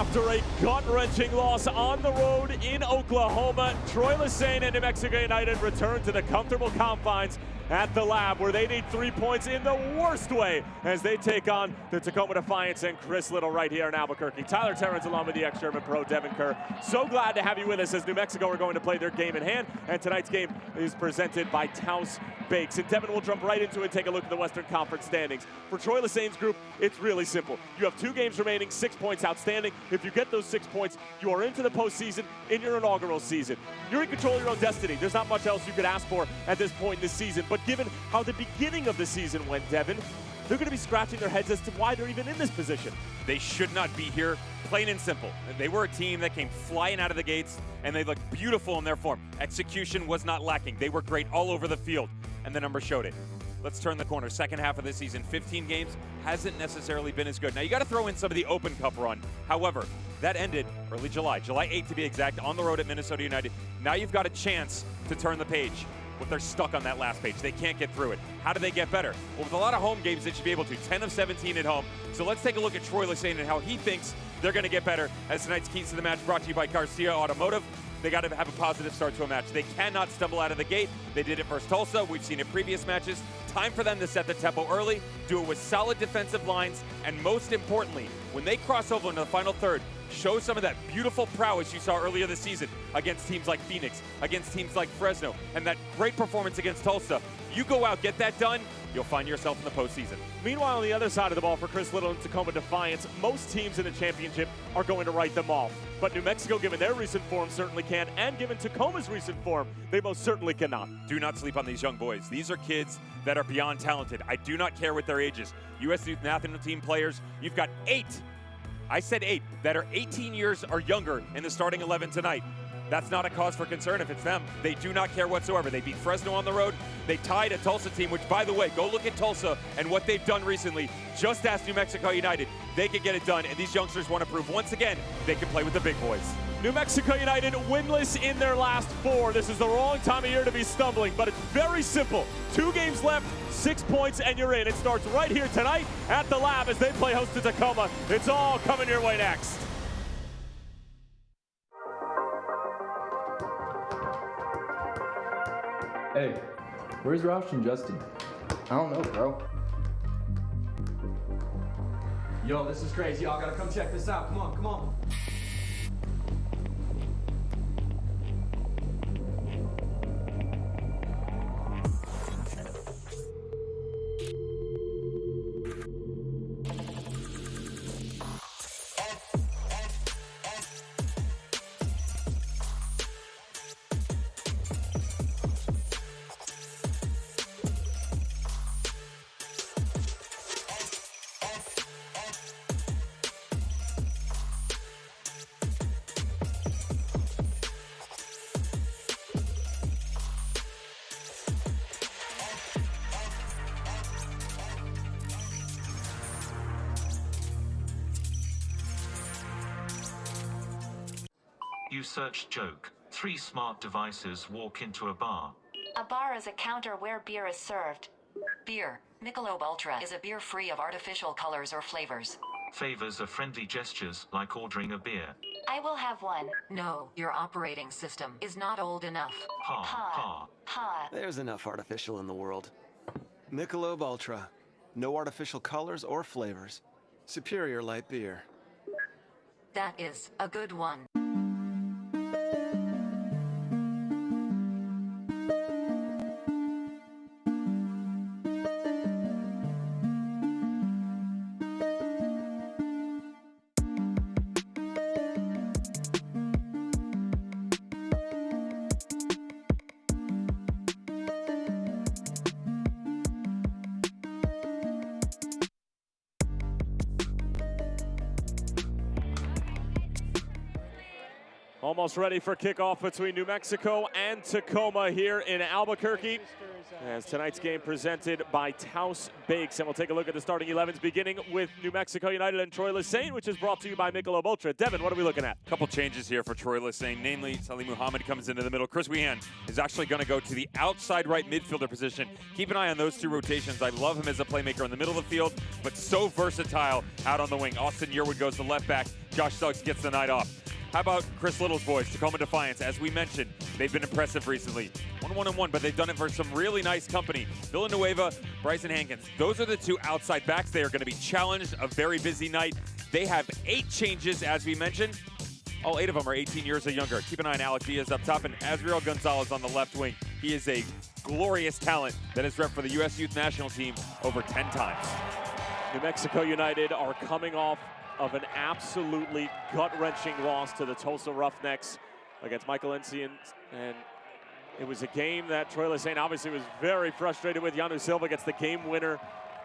After a gut-wrenching loss on the road in Oklahoma, Troy Lesesne and New Mexico United return to the comfortable confines at the Lab, where they need 3 points in the worst way as they take on the Tacoma Defiance and Chris Little right here in Albuquerque. Tyler Terrence along with the ex-German pro Devin Kerr. So glad to have you with us as New Mexico are going to play their game in hand, and tonight's game is presented by Taos Bakes. And Devin, will jump right into it and take a look at the Western Conference standings. For Troy Lesesne's group, it's really simple. You have 2 games remaining, 6 points outstanding. If you get those 6 points, you are into the postseason in your inaugural season. You're in control of your own destiny. There's not much else you could ask for at this point in this season. But given how the beginning of the season went, Devin, they're going to be scratching their heads as to why they're even in this position. They should not be here, plain and simple. They were a team that came flying out of the gates, and they looked beautiful in their form. Execution was not lacking. They were great all over the field, and the numbers showed it. Let's turn the corner. Second half of the season, 15 games, hasn't necessarily been as good. Now, you got to throw in some of the Open Cup run. However, that ended early July 8th to be exact, on the road at Minnesota United. Now you've got a chance to turn the page. But they're stuck on that last page. They can't get through it. How do they get better? Well, with a lot of home games, they should be able to. 10 of 17 at home. So let's take a look at Troy Lesesne and how he thinks they're going to get better, as tonight's keys to the match brought to you by Garcia Automotive. They got to have a positive start to a match. They cannot stumble out of the gate. They did it versus Tulsa. We've seen it previous matches. Time for them to set the tempo early, do it with solid defensive lines, and most importantly, when they cross over into the final third, show some of that beautiful prowess you saw earlier this season against teams like Phoenix, against teams like Fresno, and that great performance against Tulsa. You go out, get that done, you'll find yourself in the postseason. Meanwhile, on the other side of the ball for Chris Little and Tacoma Defiance, most teams in the championship are going to write them off. But New Mexico, given their recent form, certainly can, and given Tacoma's recent form, they most certainly cannot. Do not sleep on these young boys. These are kids that are beyond talented. I do not care what their ages. U.S. Youth National Team players, you've got 8. I said 8 that are 18 years or younger in the starting 11 tonight. That's not a cause for concern if it's them. They do not care whatsoever. They beat Fresno on the road. They tied a Tulsa team, which, by the way, go look at Tulsa and what they've done recently. Just ask New Mexico United. They can get it done, and these youngsters want to prove once again they can play with the big boys. New Mexico United winless in their last 4. This is the wrong time of year to be stumbling, but it's very simple. 2 games left, 6 points, and you're in. It starts right here tonight at the Lab as they play host to Tacoma. It's all coming your way next. Hey, where's Roush and Justin? I don't know, bro. Yo, this is crazy. Y'all gotta come check this out. Come on, come on. You search joke. 3 smart devices walk into a bar. A bar is a counter where beer is served. Beer. Michelob Ultra is a beer free of artificial colors or flavors. Favors are friendly gestures, like ordering a beer. I will have one. No, your operating system is not old enough. Ha, ha. Ha. There's enough artificial in the world. Michelob Ultra. No artificial colors or flavors. Superior light beer. That is a good one. Almost ready for kickoff between New Mexico and Tacoma here in Albuquerque. As tonight's game presented by Taos Bakes, and we'll take a look at the starting 11s, beginning with New Mexico United and Troy Lesesne, which is brought to you by Michelob Ultra. Devin, what are we looking at? A couple changes here for Troy Lesesne, namely Salih Muhammad comes into the middle. Chris Wehan is actually going to go to the outside right midfielder position. Keep an eye on those two rotations. I love him as a playmaker in the middle of the field, but so versatile out on the wing. Austin Yearwood goes to left back. Josh Suggs gets the night off. How about Chris Little's boys, Tacoma Defiance? As we mentioned, they've been impressive recently. 1-1-1, but they've done it for some really nice company. Villanueva, Bryson Hankins. Those are the two outside backs. They are going to be challenged. A very busy night. They have 8 changes, as we mentioned. All 8 of them are 18 years or younger. Keep an eye on Alec Diaz up top and Azriel Gonzalez on the left wing. He is a glorious talent that has repped for the U.S. Youth National Team over 10 times. New Mexico United are coming off of an absolutely gut-wrenching loss to the Tulsa Roughnecks against Michael Encian, and it was a game that Troy Lesesne obviously was very frustrated with. Yanu Silva gets the game winner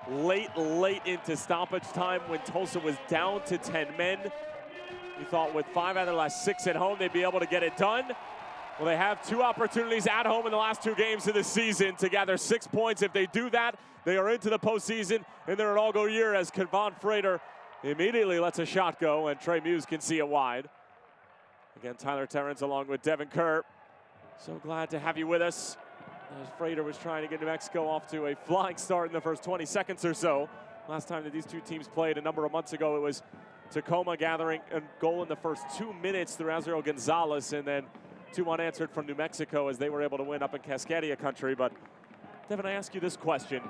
late into stoppage time when Tulsa was down to 10 men. You thought with 5 out of the last 6 at home they'd be able to get it done. Well, they have 2 opportunities at home in the last 2 games of the season to gather 6 points. If they do that, they are into the postseason, and they're an all-go year as Kevon Frater immediately lets a shot go, and Trey Muse can see it wide. Again, Tyler Terrence along with Devin Kerr. So glad to have you with us. As Frater was trying to get New Mexico off to a flying start in the first 20 seconds or so. Last time that these two teams played a number of months ago, it was Tacoma gathering a goal in the first 2 minutes through Azriel Gonzalez, and then 2 unanswered from New Mexico as they were able to win up in Cascadia country. But Devin, I ask you this question.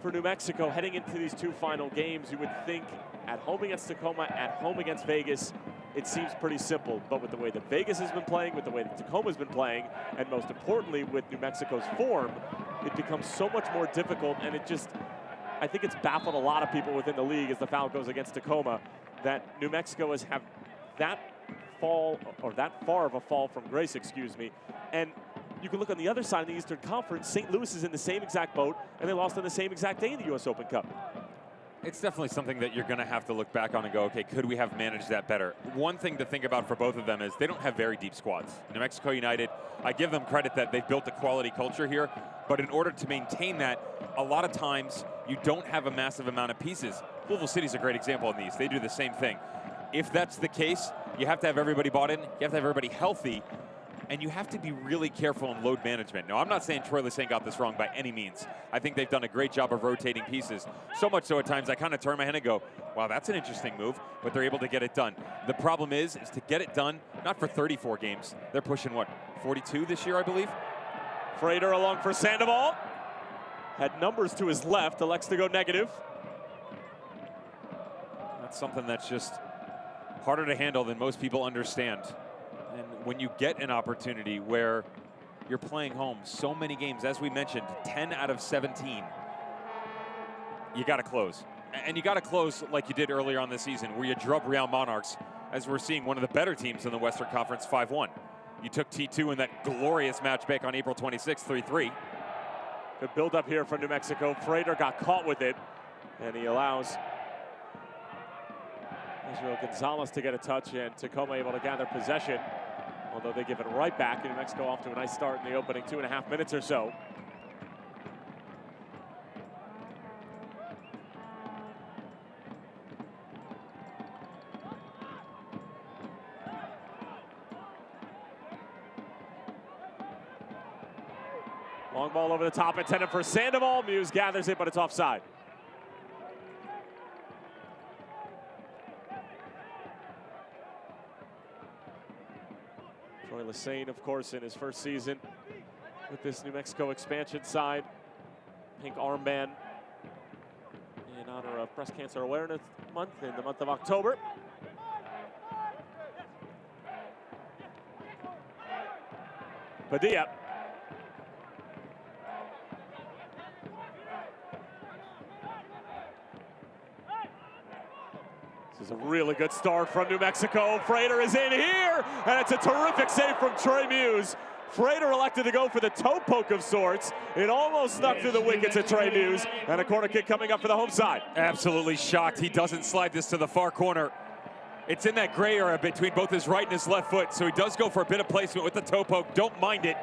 For New Mexico, heading into these 2 final games, you would think at home against Tacoma, at home against Vegas, it seems pretty simple. But with the way that Vegas has been playing, with the way that Tacoma's been playing, and most importantly with New Mexico's form, it becomes so much more difficult. And it just, I think it's baffled a lot of people within the league as the foul goes against Tacoma, that New Mexico has have that fall, or that far of a fall from grace, excuse me. And you can look on the other side of the Eastern Conference. St. Louis is in the same exact boat, and they lost on the same exact day in the U.S. Open Cup. It's definitely something that you're going to have to look back on and go, okay, could we have managed that better? One thing to think about for both of them is they don't have very deep squads. New Mexico United, I give them credit that they've built a quality culture here, but in order to maintain that, a lot of times you don't have a massive amount of pieces. Louisville City's a great example of these. They do the same thing. If that's the case, you have to have everybody bought in, you have to have everybody healthy, and you have to be really careful in load management. Now, I'm not saying Troy Lesesne got this wrong by any means. I think they've done a great job of rotating pieces. So much so at times I kind of turn my head and go, wow, that's an interesting move, but they're able to get it done. The problem is to get it done, not for 34 games. They're pushing, what, 42 this year, I believe? Frater along for Sandoval. Had numbers to his left, elects to go negative. That's something that's just harder to handle than most people understand. And when you get an opportunity where you're playing home so many games, as we mentioned, 10 out of 17, you got to close. And you got to close like you did earlier on this season, where you drub Real Monarchs, as we're seeing one of the better teams in the Western Conference, 5-1. You took T2 in that glorious match back on April 26th, 3-3. Good build up here from New Mexico. Frater got caught with it, and he allows Azriel Gonzalez to get a touch, and Tacoma able to gather possession. Although they give it right back, and New Mexico off to a nice start in the opening 2.5 minutes or so. Long ball over the top, intended for Sandoval. Muse gathers it, but it's offside. Troy Lesesne, of course, in his first season with this New Mexico expansion side. Pink armband in honor of Breast Cancer Awareness Month in the month of October. Padilla. This is a really good start from New Mexico. Frater is in here, and it's a terrific save from Trey Muse. Frater elected to go for the toe poke of sorts. It almost snuck through the wickets at Trey Muse, and a corner kick coming up for the home side. Absolutely shocked he doesn't slide this to the far corner. It's in that gray area between both his right and his left foot, so he does go for a bit of placement with the toe poke. Don't mind it.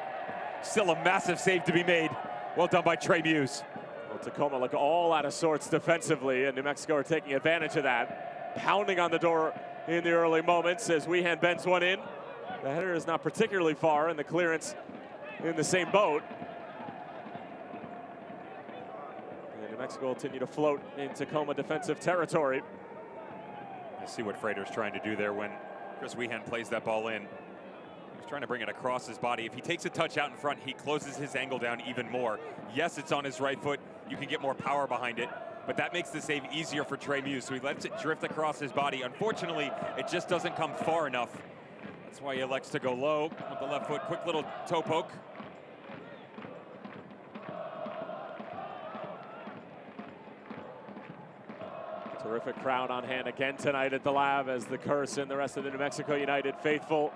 Still a massive save to be made. Well done by Trey Muse. Well, Tacoma look all out of sorts defensively, and New Mexico are taking advantage of that. Pounding on the door in the early moments as Weehan bends one in. The header is not particularly far, and the clearance in the same boat. And New Mexico will continue to float in Tacoma defensive territory. Let's see what Frater's trying to do there when Chris Weehan plays that ball in. He's trying to bring it across his body. If he takes a touch out in front, he closes his angle down even more. Yes, it's on his right foot. You can get more power behind it, but that makes the save easier for Trey Muse, so he lets it drift across his body. Unfortunately, it just doesn't come far enough. That's why he elects to go low with the left foot. Quick little toe poke. Terrific crowd on hand again tonight at the Lab as the Curse and the rest of the New Mexico United faithful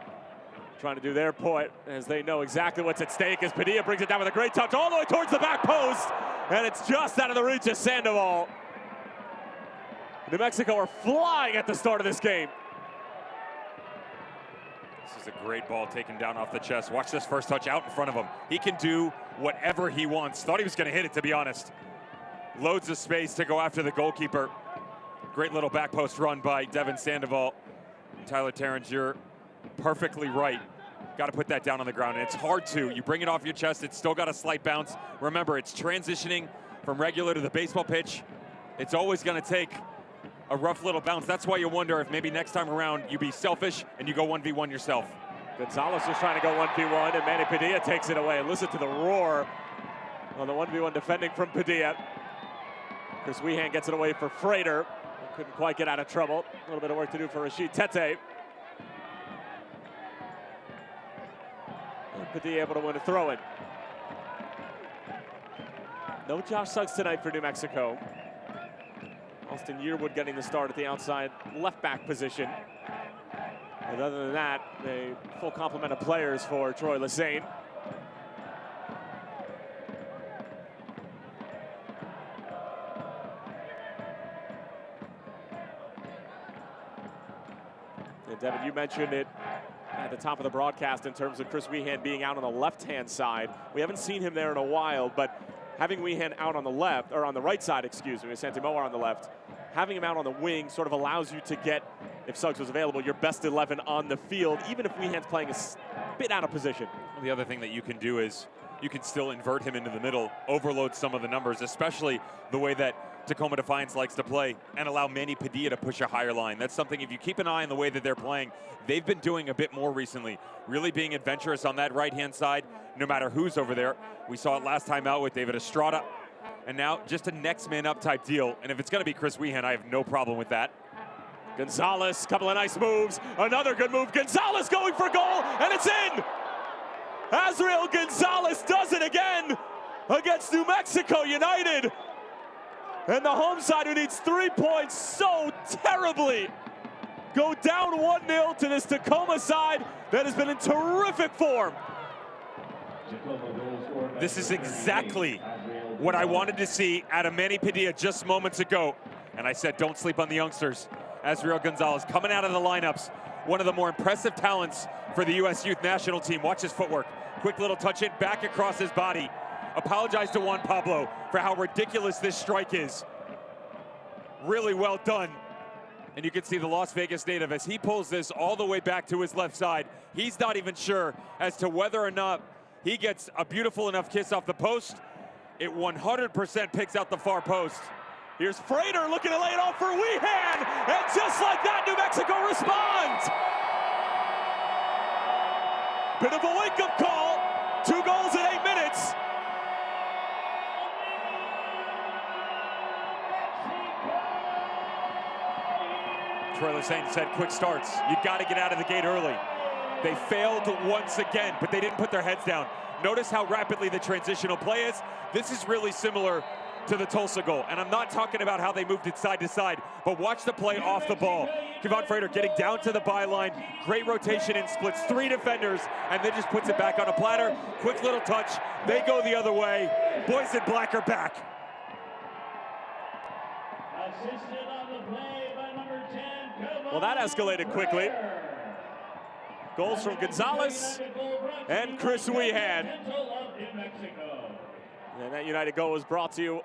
trying to do their part as they know exactly what's at stake as Padilla brings it down with a great touch all the way towards the back post, and it's just out of the reach of Sandoval. New Mexico are flying at the start of this game. This is a great ball taken down off the chest. Watch this first touch out in front of him. He can do whatever he wants. Thought he was going to hit it, to be honest. Loads of space to go after the goalkeeper. Great little back post run by Devin Sandoval. Tyler Terrence, you're perfectly right. Got to put that down on the ground, and it's hard to. You bring it off your chest, it's still got a slight bounce. Remember, it's transitioning from regular to the baseball pitch. It's always going to take a rough little bounce. That's why you wonder if maybe next time around you be selfish and you go 1v1 yourself. Gonzalez was trying to go 1v1, and Manny Padilla takes it away. Listen to the roar on the 1v1 defending from Padilla. Chris Weehan gets it away for Frater. Couldn't quite get out of trouble. A little bit of work to do for Rashid Tete. And Padilla able to win a throw-in. No Josh Suggs tonight for New Mexico. Austin Yearwood getting the start at the outside left back position. And other than that, a full complement of players for Troy Lesane. And Devin, you mentioned it at the top of the broadcast in terms of Chris Weehan being out on the left-hand side. We haven't seen him there in a while, but having Weehan out on the left, or on the right side, excuse me, with Santimoa on the left, having him out on the wing sort of allows you to get, if Suggs was available, your best 11 on the field, even if Weehan's playing a bit out of position. Well, the other thing that you can do is you can still invert him into the middle, overload some of the numbers, especially the way that Tacoma Defiance likes to play, and allow Manny Padilla to push a higher line. That's something, if you keep an eye on the way that they're playing, they've been doing a bit more recently, really being adventurous on that right-hand side, no matter who's over there. We saw it last time out with David Estrada, and now just a next man up type deal. And if it's going to be Chris Weehan, I have no problem with that. Gonzalez, couple of nice moves, another good move. Gonzalez going for goal, and it's in! Azriel Gonzalez does it again against New Mexico United. And the home side, who needs 3 points so terribly, go down 1-0 to this Tacoma side that has been in terrific form. This is exactly what I wanted to see out of Manny Padilla just moments ago. And I said, don't sleep on the youngsters. Azriel Gonzalez coming out of the lineups, one of the more impressive talents for the U.S. Youth National Team. Watch his footwork. Quick little touch in, back across his body. Apologize to Juan Pablo for how ridiculous this strike is. Really well done. And you can see the Las Vegas native as he pulls this all the way back to his left side. He's not even sure as to whether or not he gets a beautiful enough kiss off the post. It 100% picks out the far post. Here's Frater looking to lay it off for Weehan, and just like that, New Mexico responds. Bit of a wake-up call. 2 goals in 8 minutes. Troy Lesane said quick starts. You got to get out of the gate early. They failed once again, but they didn't put their heads down. Notice how rapidly the transitional play is. This is really similar to the Tulsa goal. And I'm not talking about how they moved it side to side, but watch the play off the ball. Kevon Frater getting down to the byline. Great rotation and splits 3 defenders, and then just puts it back on a platter. Quick little touch. They go the other way. Boys in black are back. Well, that escalated quickly. Goals from Gonzalez and Chris Wehan. And that United goal was brought to you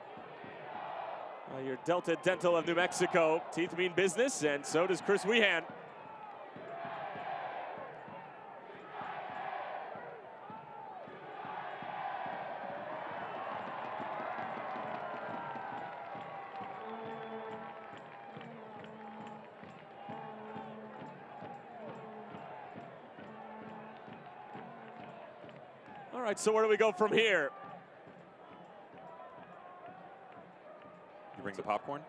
by your Delta Dental of New Mexico. Teeth mean business, and so does Chris Wehan. All right, so where do we go from here? You bring the popcorn?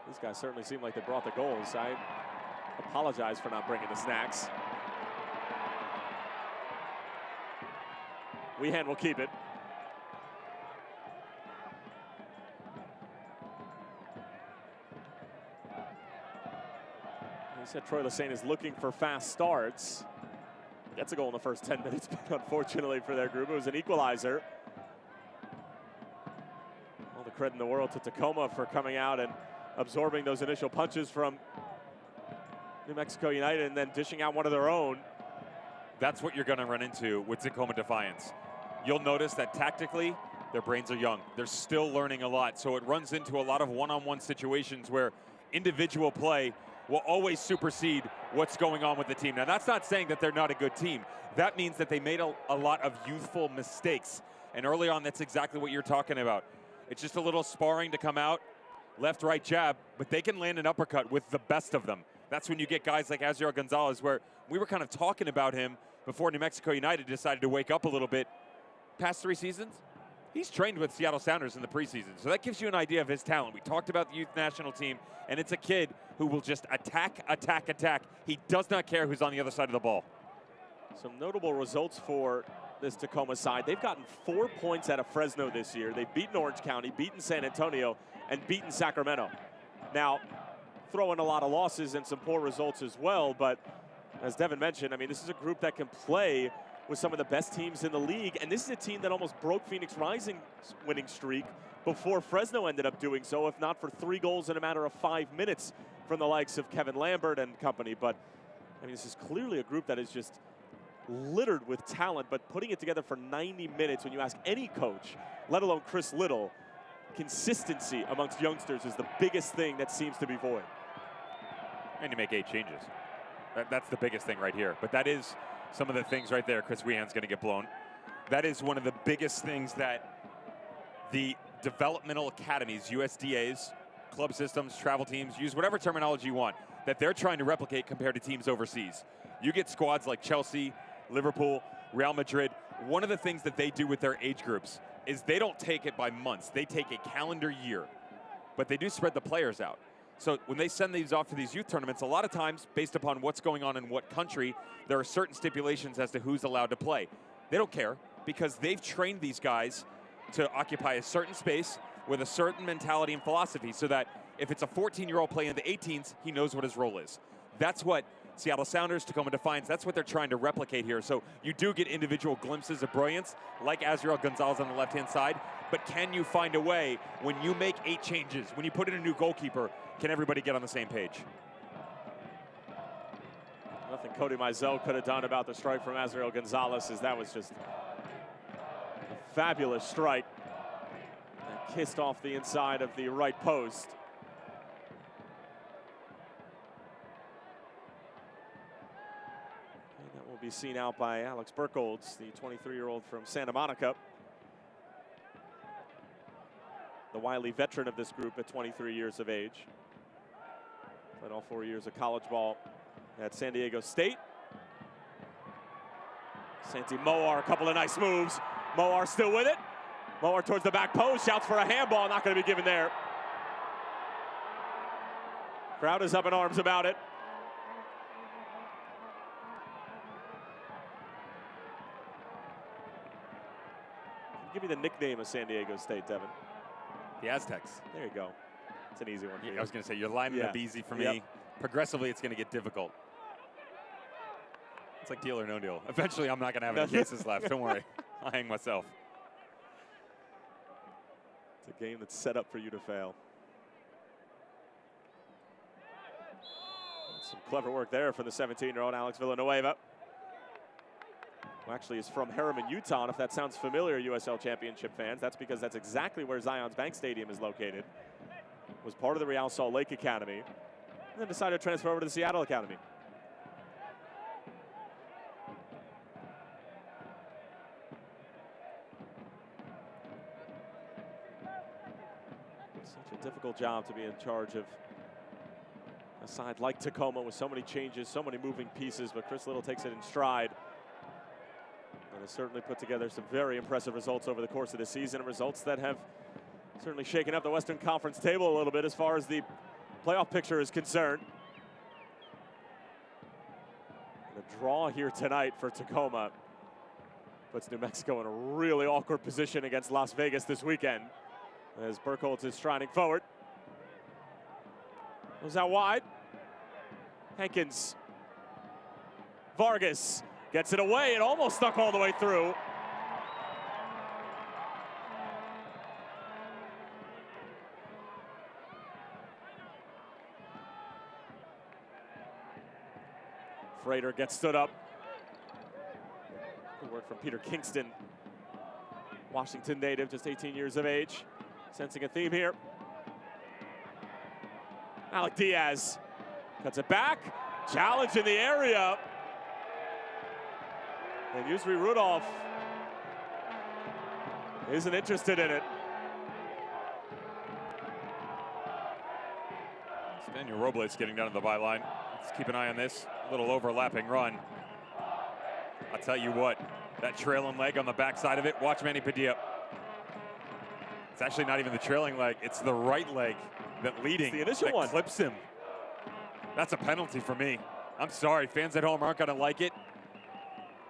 These guys certainly seem like they brought the goals. I apologize for not bringing the snacks. Wehan will keep it. He said Troy Lesesne is looking for fast starts. Gets a goal in the first 10 minutes, but unfortunately for their group, it was an equalizer. All the credit in the world to Tacoma for coming out and absorbing those initial punches from New Mexico United and then dishing out one of their own. That's what you're going to run into with Tacoma Defiance. You'll notice that tactically, their brains are young. They're still learning a lot, so it runs into a lot of one-on-one situations where individual play will always supersede what's going on with the team. Now, that's not saying that they're not a good team. That means that they made a lot of youthful mistakes. And early on, that's exactly what you're talking about. It's just a little sparring to come out, left, right, jab, but they can land an uppercut with the best of them. That's when you get guys like Azriel Gonzalez, where we were kind of talking about him before New Mexico United decided to wake up a little bit. Past 3 seasons, he's trained with Seattle Sounders in the preseason, so that gives you an idea of his talent. We talked about the youth national team, and it's a kid who will just attack, attack, attack. He does not care who's on the other side of the ball. Some notable results for this Tacoma side. They've gotten 4 points out of Fresno this year. They've beaten Orange County, beaten San Antonio, and beaten Sacramento. Now, throw in a lot of losses and some poor results as well, but as Devin mentioned, I mean, this is a group that can play with some of the best teams in the league, and this is a team that almost broke Phoenix Rising's winning streak before Fresno ended up doing so, if not for 3 goals in a matter of 5 minutes from the likes of Kevin Lambert and company. But, I mean, this is clearly a group that is just littered with talent, but putting it together for 90 minutes, when you ask any coach, let alone Chris Little, consistency amongst youngsters is the biggest thing that seems to be void. And you make 8 changes. That's the biggest thing right here. But that is some of the things right there. Chris Wehan's going to get blown. That is one of the biggest things that the developmental academies, USDAs, club systems, travel teams, use whatever terminology you want, that they're trying to replicate compared to teams overseas. You get squads like Chelsea, Liverpool, Real Madrid. One of the things that they do with their age groups is they don't take it by months. They take a calendar year, but they do spread the players out. So when they send these off to these youth tournaments, a lot of times, based upon what's going on in what country, there are certain stipulations as to who's allowed to play. They don't care because they've trained these guys to occupy a certain space with a certain mentality and philosophy so that if it's a 14-year-old playing in the 18s, he knows what his role is. That's what Seattle Sounders, Tacoma Defiance, that's what they're trying to replicate here. So you do get individual glimpses of brilliance, like Azriel Gonzalez on the left-hand side, but can you find a way when you make 8 changes, when you put in a new goalkeeper, can everybody get on the same page? Nothing Cody Mizell could have done about the strike from Azriel Gonzalez, as that was just a fabulous strike. That kissed off the inside of the right post. And that will be seen out by Alex Burkholz, the 23-year-old from Santa Monica. The wily veteran of this group at 23 years of age. Played all 4 years of college ball at San Diego State. Santi Moar, a couple of nice moves. Moar still with it. Moar towards the back post, shouts for a handball, not going to be given there. Crowd is up in arms about it. Give me the nickname of San Diego State, Devin. The Aztecs. There you go. It's an easy one for you. I was going to say, you're lining up easy for me. Yep. Progressively, it's going to get difficult. It's like deal or no deal. Eventually, I'm not going to have any cases left. Don't worry. I'll hang myself. It's a game that's set up for you to fail. Some Clever work there from the 17-year-old Alex Villanueva, who actually is from Harriman, Utah. And if that sounds familiar, USL Championship fans, that's because that's exactly where Zions Bank Stadium is located. Was part of the Real Salt Lake Academy, and then decided to transfer over to the Seattle Academy. Such a difficult job to be in charge of a side like Tacoma with so many changes, so many moving pieces, but Chris Little takes it in stride. And has certainly put together some very impressive results over the course of the season, and results that have certainly shaken up the Western Conference table a little bit as far as the playoff picture is concerned. And a draw here tonight for Tacoma puts New Mexico in a really awkward position against Las Vegas this weekend, as Burkholz is striding forward. Goes out wide. Hankins. Vargas gets it away and almost stuck all the way through. Frater gets stood up. Good work from Peter Kingston. Washington native, just 18 years of age. Sensing a theme here. Alec Diaz cuts it back. Challenge in the area. And Yusri Rudolph isn't interested in it. Daniel Robles getting down to the byline. Let's keep an eye on this. A little overlapping run. I'll tell you what, that trailing leg on the backside of it, watch Manny Padilla. It's actually not even the trailing leg, it's the right leg that leading, the initial that one clips him. That's a penalty for me. I'm sorry, fans at home aren't gonna like it.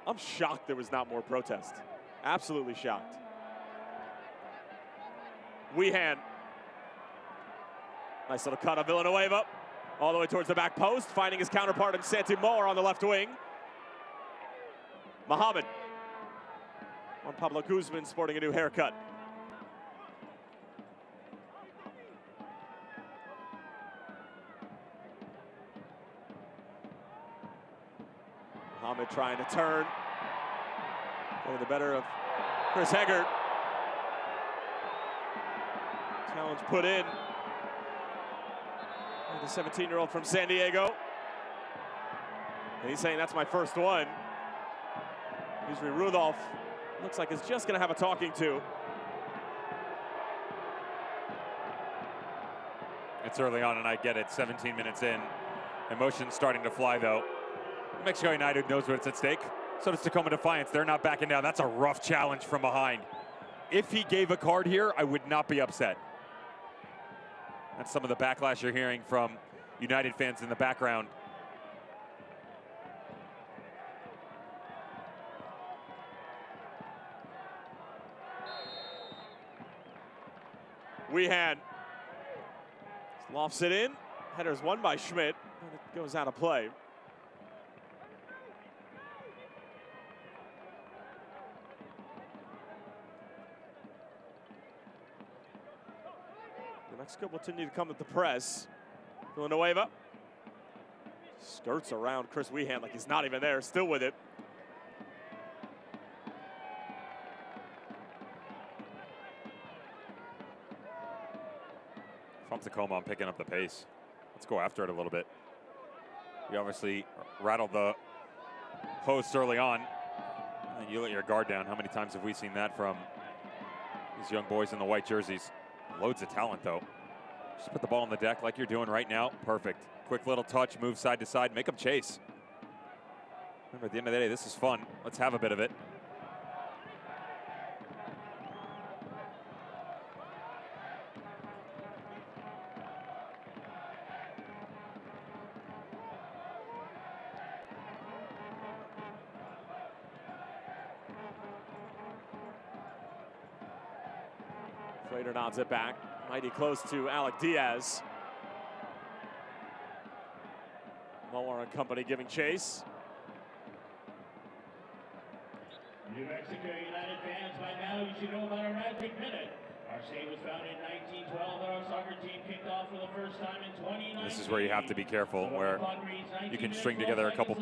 I'm shocked there was not more protest. Absolutely shocked. Weehan. Nice little cut of Villanueva. All the way towards the back post, finding his counterpart in Santi Moore on the left wing. Muhammad. Juan Pablo Guzman sporting a new haircut. Muhammad trying to turn. Getting the better of Chris Heggert. Challenge put in. The 17-year-old from San Diego. And he's saying that's my first one. Yusri Rudolph looks like he's just gonna have a talking to. It's early on and I get it, 17 minutes in. Emotion's starting to fly though. Mexico United knows what's at stake. So does Tacoma Defiance. They're not backing down. That's a rough challenge from behind. If he gave a card here, I would not be upset. That's some of the backlash you're hearing from United fans in the background. Weehan lofts it in. Header's won by Schmidt, and it goes out of play. New Mexico will continue to come with the press. Villanueva skirts around Chris Weehan like he's not even there, still with it. If I'm Tacoma, I'm picking up the pace. Let's go after it a little bit. We obviously rattled the posts early on, and you let your guard down. How many times have we seen that from these young boys in the white jerseys? Loads of talent, though. Just put the ball on the deck like you're doing right now. Perfect. Quick little touch, move side to side, make them chase. Remember, at the end of the day, this is fun. Let's have a bit of it. Frater nods it back. Mighty close to Alec Diaz. Moore and company giving chase. New Mexico United fans, by now you should know about our magic minute. Our state was founded in 1912, and our soccer team kicked off for the first time in 2019. This is where you have to be careful, where you can string together a couple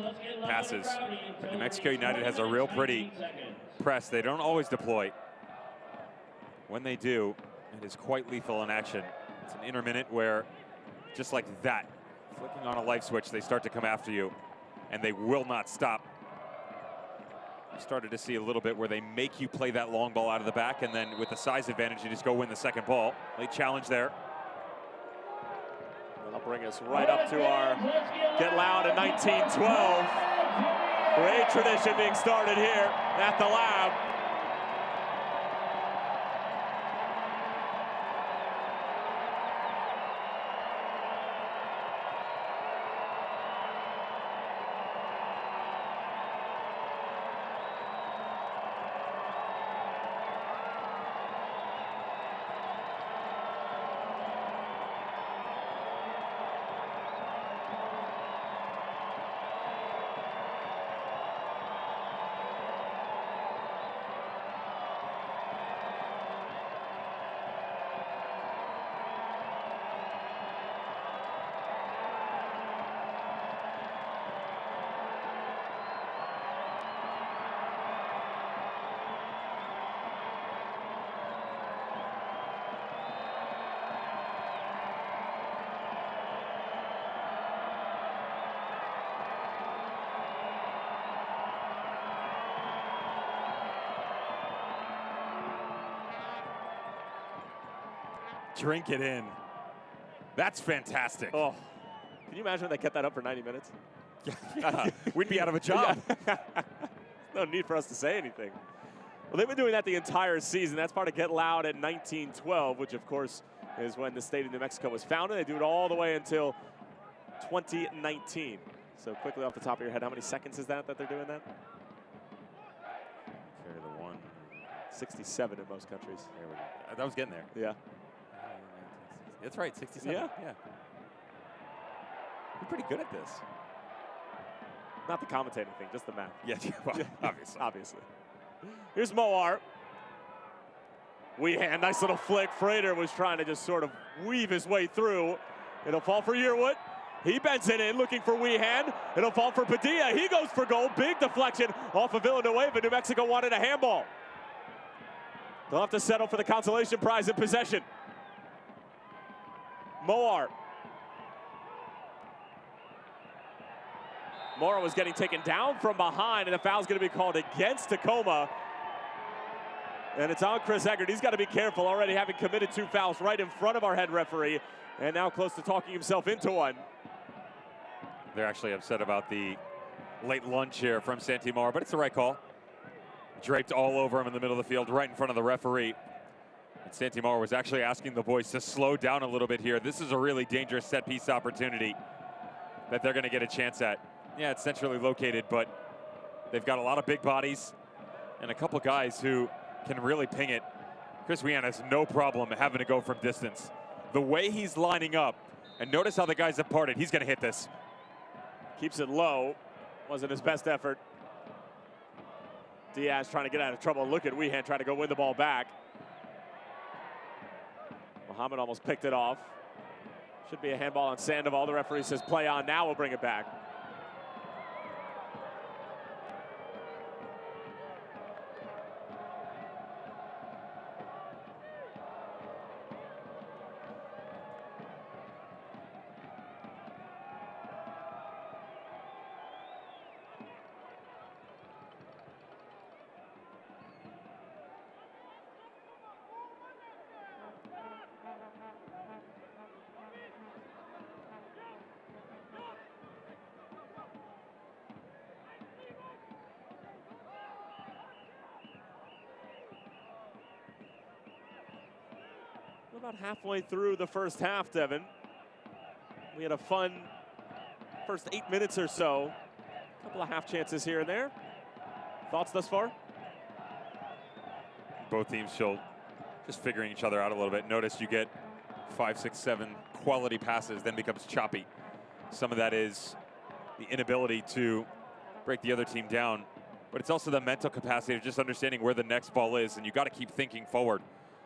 passes. But New Mexico United has a real pretty press. They don't always deploy. When they do, it is quite lethal in action. It's an intermittent where, just like that, flicking on a light switch, they start to come after you, and they will not stop. We started to see a little bit where they make you play that long ball out of the back, and then with the size advantage, you just go win the second ball. Late challenge there. That'll bring us right up to our Get Loud in 1912. Great tradition being started here at the Lab. Drink it in. That's fantastic. Oh, can you imagine when they kept that up for 90 minutes? We'd be out of a job. No need for us to say anything. Well, they've been doing that the entire season. That's part of Get Loud in 1912, which of course is when the state of New Mexico was founded. They do it all the way until 2019. So quickly off the top of your head, how many seconds is that they're doing that? Carry the one. 67 in most countries. There we go. I was getting there. Yeah. That's right, 67. Yeah. You're pretty good at this. Not the commentating thing, just the math. Yeah, well, obviously. Obviously. Here's Moar. Weehan, nice little flick. Frater was trying to just sort of weave his way through. It'll fall for Yearwood. He bends it in, looking for Weehan. It'll fall for Padilla. He goes for goal. Big deflection off of Villanueva. New Mexico wanted a handball. They'll have to settle for the consolation prize in possession. Moar. Moore was getting taken down from behind, and a foul's going to be called against Tacoma. And it's on Chris Eggert. He's got to be careful, already having committed 2 fouls right in front of our head referee, and now close to talking himself into one. They're actually upset about the late lunge here from Santi Moore, but it's the right call. Draped all over him in the middle of the field, right in front of the referee. And Santi Moore was actually asking the boys to slow down a little bit here. This is a really dangerous set-piece opportunity that they're going to get a chance at. Yeah, it's centrally located, but they've got a lot of big bodies and a couple guys who can really ping it. Chris Weehan has no problem having to go from distance. The way he's lining up, and notice how the guys have parted. He's going to hit this. Keeps it low. Wasn't his best effort. Diaz trying to get out of trouble. Look at Weehan trying to go win the ball back. Muhammad almost picked it off. Should be a handball on Sandoval. The referee says play on now. We'll bring it back. About halfway through the first half, Devin. We had a fun first 8 minutes or so. A couple of half chances here and there. Thoughts thus far? Both teams still just figuring each other out a little bit. Notice you get 5, 6, 7 quality passes, then becomes choppy. Some of that is the inability to break the other team down, but it's also the mental capacity of just understanding where the next ball is, and you got to keep thinking forward.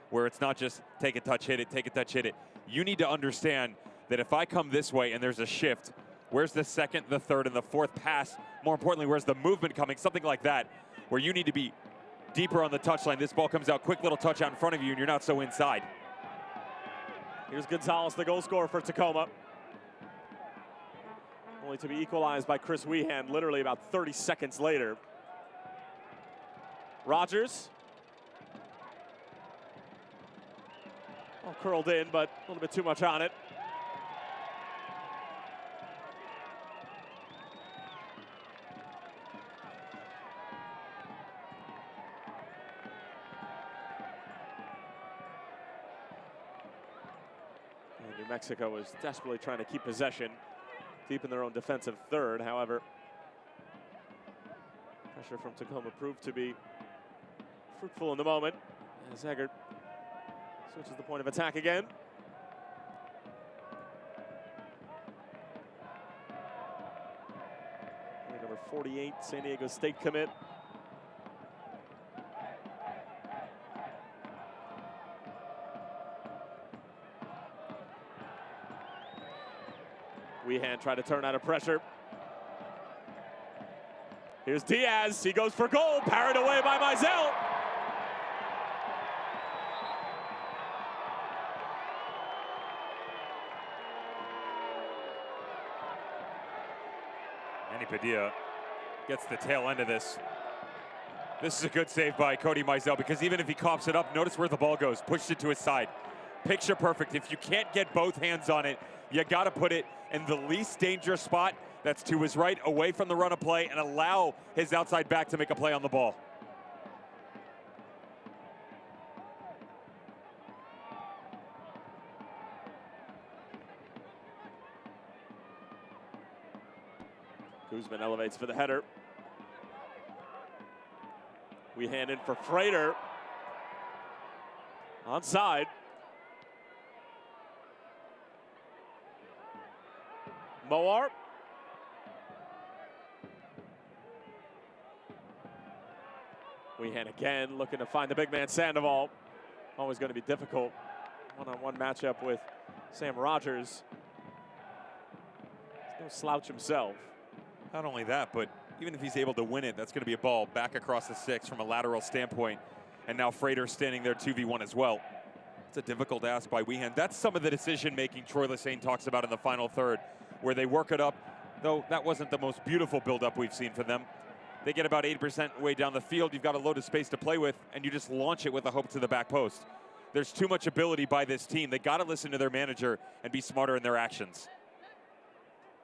where it's not just take a touch, hit it, take a touch, hit it. You need to understand that if I come this way and there's a shift, where's the second, the third, and the fourth pass? More importantly, where's the movement coming? Something like that, where you need to be deeper on the touchline. This ball comes out, quick little touch out in front of you, and you're not so inside. Here's Gonzalez, the goal scorer for Tacoma. Only to be equalized by Chris Wehan literally about 30 seconds later. Rogers. All curled in, but a little bit too much on it. And New Mexico is desperately trying to keep possession deep in their own defensive third. However, pressure from Tacoma proved to be fruitful in the moment as Eggert switches the point of attack again. Number 48, San Diego State commit. Wehan tried to turn out of pressure. Here's Diaz, he goes for goal, parried away by Mizell. Manny Padilla gets the tail end of this. This is a good save by Cody Mizell, because even if he coughs it up, notice where the ball goes, pushed it to his side. Picture perfect. If you can't get both hands on it, you got to put it in the least dangerous spot, that's to his right, away from the run of play, and allow his outside back to make a play on the ball. Guzman elevates for the header. We hand in for Frater. Onside. Moar. Wehan again looking to find the big man Sandoval. Always going to be difficult. One-on-one matchup with Sam Rogers. He's no slouch himself. Not only that, but even if he's able to win it, that's going to be a ball back across the six from a lateral standpoint. And now Frater standing there 2v1 as well. It's a difficult ask by Wehan. That's some of the decision-making Troy Lesesne talks about in the final third, where they work it up, though that wasn't the most beautiful build-up we've seen for them. They get about 80% way down the field. You've got a load of space to play with, and you just launch it with a hope to the back post. There's too much ability by this team. They got to listen to their manager and be smarter in their actions.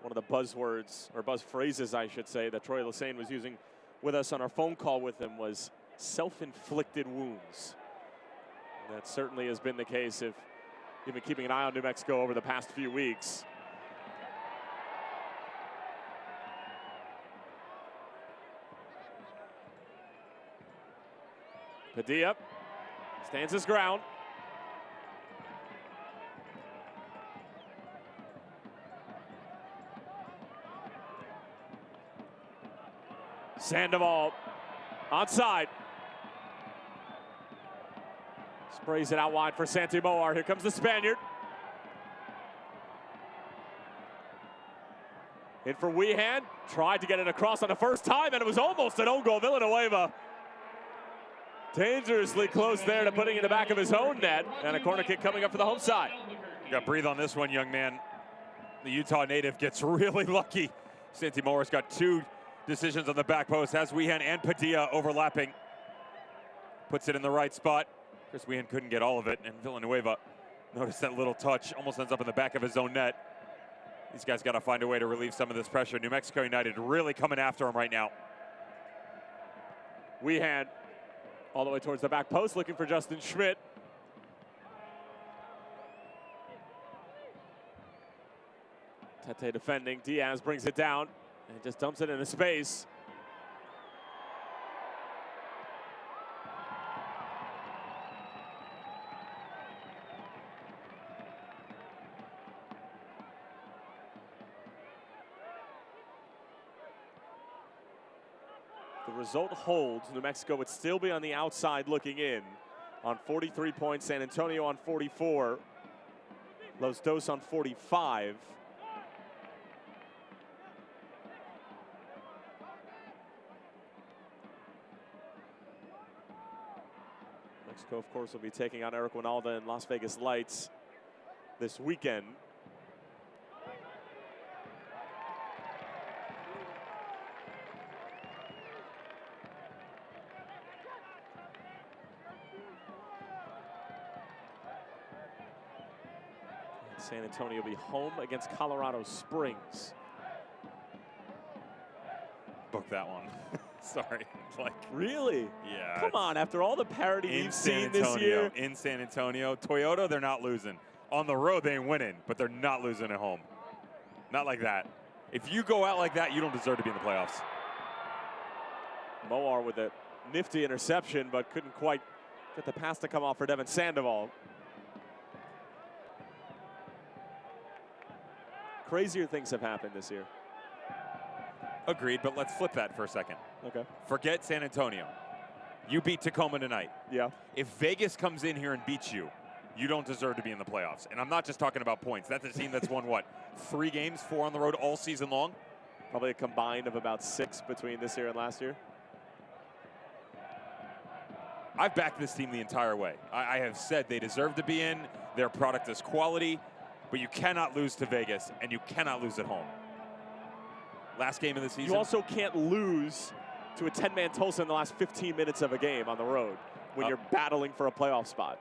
One of the buzzwords, or buzz phrases, I should say, that Troy Lesesne was using with us on our phone call with him was self-inflicted wounds. And that certainly has been the case if you've been keeping an eye on New Mexico over the past few weeks. Padilla stands his ground. Sandoval onside. Sprays it out wide for Santi Moar. Here comes the Spaniard. In for Wehan. Tried to get it across on the first time, and it was almost an own goal. Villanueva dangerously close there to putting it in the back of his own net. And a corner kick coming up for the home side. You got to breathe on this one, young man. The Utah native gets really lucky. Santi Moar's got two decisions on the back post. Has Wehan and Padilla overlapping. Puts it in the right spot. Chris Wehan couldn't get all of it, and Villanueva, notice that little touch, almost ends up in the back of his own net. These guys got to find a way to relieve some of this pressure. New Mexico United really coming after him right now. Wehan all the way towards the back post, looking for Justin Schmidt. Tete defending. Diaz brings it down and just dumps it into space. The result holds. New Mexico would still be on the outside looking in. on 43 points, San Antonio on 44, Los Dos on 45. Mexico, of course, will be taking on Eric Winalda and Las Vegas Lights this weekend. San Antonio will be home against Colorado Springs. Book that one. Sorry. Like, really? Yeah. Come on, after all the parity we've seen this year. In San Antonio. Toyota, they're not losing. On the road, they ain't winning, but they're not losing at home. Not like that. If you go out like that, you don't deserve to be in the playoffs. Moar with a nifty interception, but couldn't quite get the pass to come off for Devin Sandoval. Crazier things have happened this year. Agreed, but let's flip that for a second. Okay. Forget San Antonio. You beat Tacoma tonight. Yeah. If Vegas comes in here and beats you, you don't deserve to be in the playoffs. And I'm not just talking about points. That's a team that's won, what, 3 games, 4 on the road all season long? Probably a combined of about 6 between this year and last year. I've backed this team the entire way. I have said they deserve to be in. Their product is quality. But you cannot lose to Vegas, and you cannot lose at home. Last game of the season. You also can't lose to a 10-man Tulsa in the last 15 minutes of a game on the road when you're battling for a playoff spot.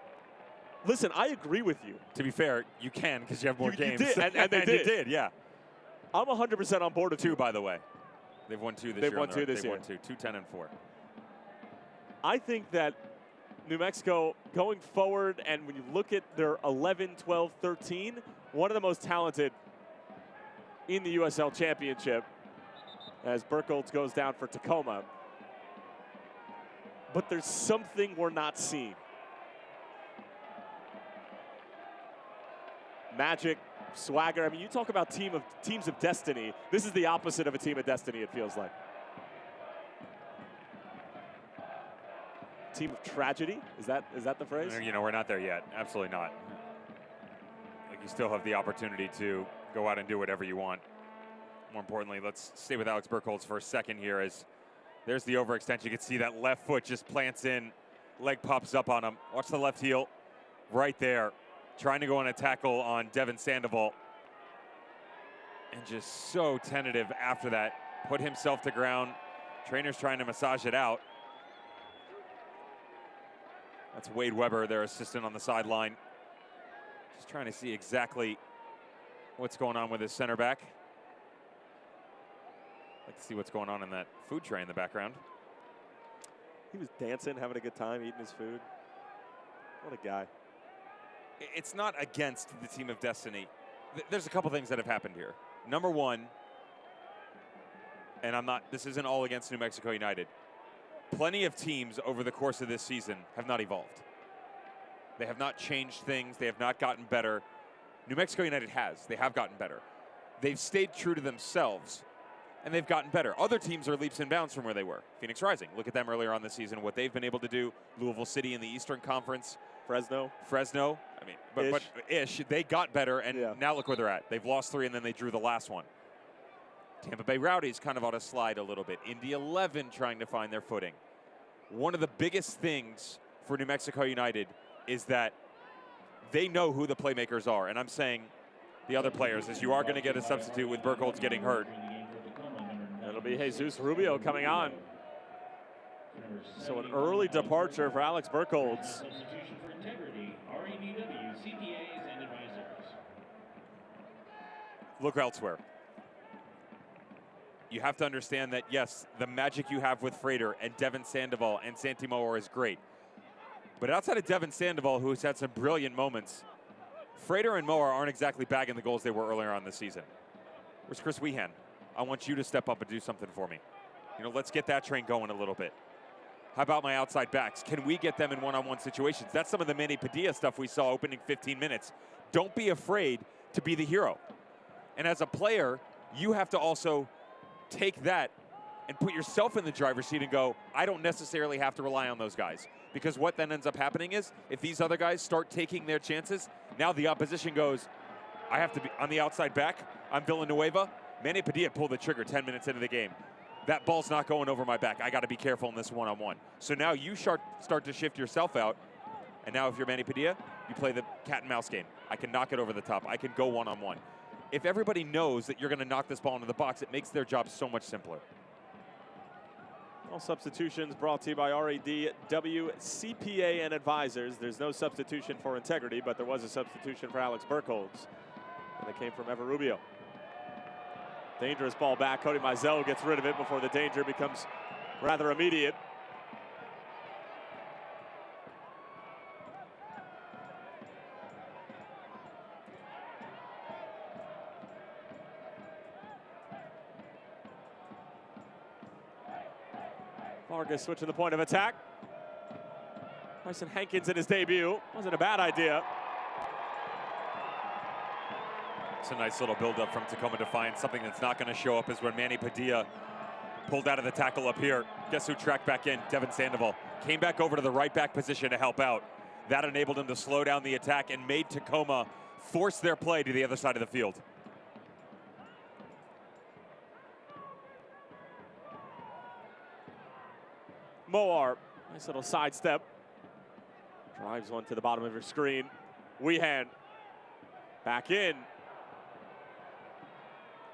Listen, I agree with you. To be fair, you can because you have more games. You did, and they did. You did, yeah. I'm 100% on board with 2, by the way. They've won 2 this year. They've won 2 this year. They've won 2, 10 and 4. I think that New Mexico going forward, and when you look at their 11, 12, 13, one of the most talented in the USL Championship as Burkholz goes down for Tacoma. But there's something we're not seeing. Magic, swagger. I mean, you talk about teams of destiny. This is the opposite of a team of destiny, it feels like. Team of tragedy? Is that the phrase? You know, we're not there yet. Absolutely not. Like, you still have the opportunity to go out and do whatever you want. More importantly, let's stay with Alex Burkholz for a second here as there's the overextension. You can see that left foot just plants in. Leg pops up on him. Watch the left heel right there. Trying to go on a tackle on Devin Sandoval. And just so tentative after that. Put himself to ground. Trainer's trying to massage it out. That's Wade Weber, their assistant on the sideline. Just trying to see exactly what's going on with his center back. Like to see what's going on in that food tray in the background. He was dancing, having a good time, eating his food. What a guy. It's not against the team of destiny. There's a couple things that have happened here. Number one, and this isn't all against New Mexico United. Plenty of teams over the course of this season have not evolved. They have not changed things. They have not gotten better. New Mexico United has. They have gotten better. They've stayed true to themselves, and they've gotten better. Other teams are leaps and bounds from where they were. Phoenix Rising, look at them earlier on this season, what they've been able to do. Louisville City in the Eastern Conference. Fresno, I mean, but they got better, and now look where they're at. They've lost 3, and then they drew the last one. Tampa Bay Rowdies kind of on a slide a little bit. Indy 11 trying to find their footing. One of the biggest things for New Mexico United is that they know who the playmakers are. And I'm saying the other players, as you are going to get a substitute with Burkholz getting hurt. It'll be Jesus Rubio coming on. So an early departure for Alex Burkholz. Substitution for integrity, REBW, CPAs, and advisors. Look elsewhere. You have to understand that, yes, the magic you have with Frater and Devin Sandoval and Santi Moore is great. But outside of Devin Sandoval, who's had some brilliant moments, Frater and Moore aren't exactly bagging the goals they were earlier on this season. Where's Chris Wehan? I want you to step up and do something for me. You know, let's get that train going a little bit. How about my outside backs? Can we get them in one-on-one situations? That's some of the Manny Padilla stuff we saw opening 15 minutes. Don't be afraid to be the hero. And as a player, you have to also take that and put yourself in the driver's seat and go, I don't necessarily have to rely on those guys. Because what then ends up happening is, if these other guys start taking their chances, now the opposition goes, I have to be on the outside back. I'm Villanueva. Manny Padilla pulled the trigger 10 minutes into the game. That ball's not going over my back. I got to be careful in this one-on-one. So now you start to shift yourself out. And now if you're Manny Padilla, you play the cat and mouse game. I can knock it over the top. I can go one-on-one. If everybody knows that you're going to knock this ball into the box, it makes their job so much simpler. All substitutions brought to you by RADW, CPA, and advisors. There's no substitution for integrity, but there was a substitution for Alex Burkholz. And it came from Ever Rubio. Dangerous ball back. Cody Mizell gets rid of it before the danger becomes rather immediate. Vargas switching the point of attack. Bryson Hankins in his debut. Wasn't a bad idea. It's a nice little build-up from Tacoma Defiance. Something that's not going to show up is when Manny Padilla pulled out of the tackle up here. Guess who tracked back in? Devin Sandoval. Came back over to the right back position to help out. That enabled him to slow down the attack and made Tacoma force their play to the other side of the field. Moar, nice little sidestep. Drives one to the bottom of your screen. Weehan back in.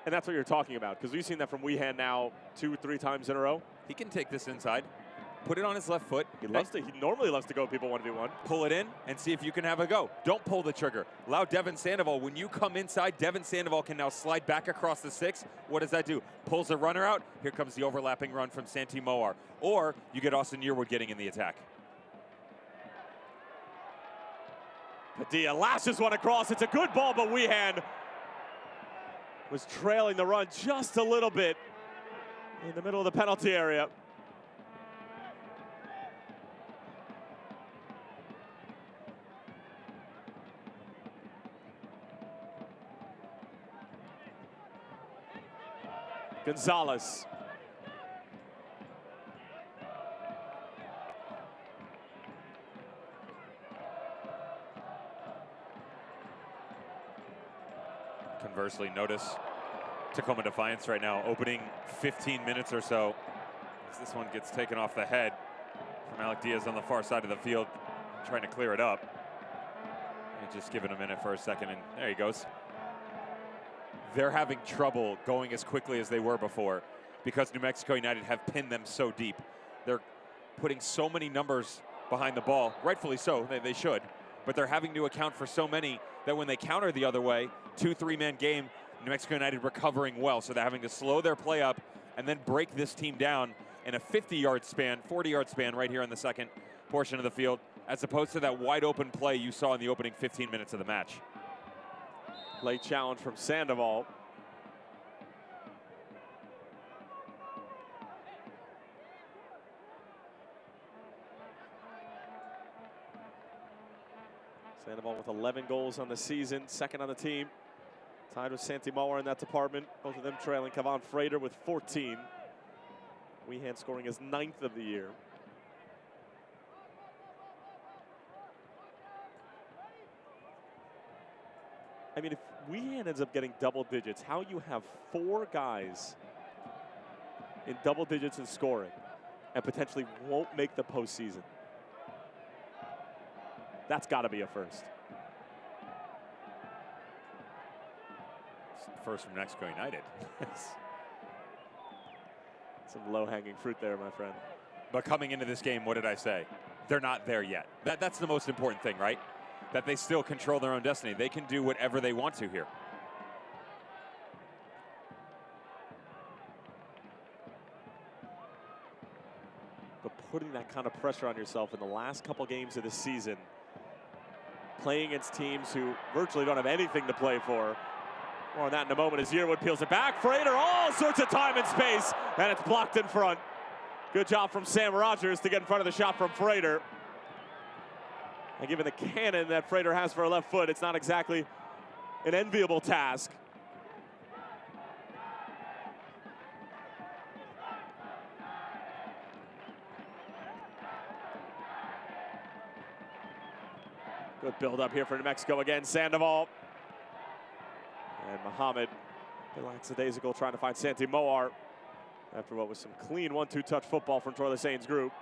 And that's what you're talking about, because we've seen that from Weehan now 2 or 3 times in a row. He can take this inside, put it on his left foot. He normally loves to go people 1v1. Pull it in and see if you can have a go. Don't pull the trigger. Allow Devin Sandoval. When you come inside, Devin Sandoval can now slide back across the 6. What does that do? Pulls a runner out. Here comes the overlapping run from Santi Moar. Or you get Austin Yearwood getting in the attack. Padilla lashes one across. It's a good ball, but Weehan was trailing the run just a little bit in the middle of the penalty area. Gonzalez. Conversely, notice Tacoma Defiance right now, opening 15 minutes or so, as this one gets taken off the head from Alec Diaz on the far side of the field, trying to clear it up. And just give it a minute for a second, and there he goes. They're having trouble going as quickly as they were before because New Mexico United have pinned them so deep. They're putting so many numbers behind the ball, rightfully so, they should, but they're having to account for so many that when they counter the other way, 2-3-man game, New Mexico United recovering well, so they're having to slow their play up and then break this team down in a 50-yard span, 40-yard span right here in the second portion of the field, as opposed to that wide open play you saw in the opening 15 minutes of the match. Late challenge from Sandoval. Sandoval with 11 goals on the season, second on the team. Tied with Santi Moar in that department. Both of them trailing Kavan Frater with 14. Weehan scoring his 9th of the year. I mean, if Weehan ends up getting double digits, how you have 4 guys in double digits in scoring and potentially won't make the postseason. That's got to be a first. First from Mexico United. Some low-hanging fruit there, my friend. But coming into this game, what did I say? They're not there yet. That's the most important thing, right? That they still control their own destiny. They can do whatever they want to here. But putting that kind of pressure on yourself in the last couple games of the season, playing against teams who virtually don't have anything to play for. More on that in a moment as Yearwood peels it back. Frater, all sorts of time and space, and it's blocked in front. Good job from Sam Rogers to get in front of the shot from Frater. And given the cannon that Frater has for a left foot, it's not exactly an enviable task. Good build up here for New Mexico again. Sandoval. And Muhammad, lackadaisical, trying to find Santi Moar after what was some clean 1-2 touch football from Troy Lesesne's group.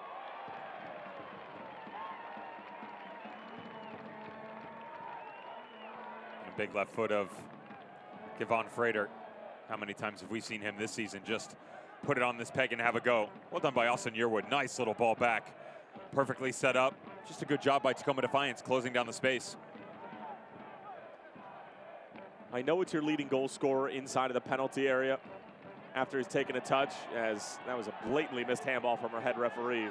A big left foot of Kevon Frater. How many times have we seen him this season just put it on this peg and have a go? Well done by Austin Yearwood. Nice little ball back. Perfectly set up. Just a good job by Tacoma Defiance closing down the space. I know it's your leading goal scorer inside of the penalty area after he's taken a touch, as that was a blatantly missed handball from our head referee.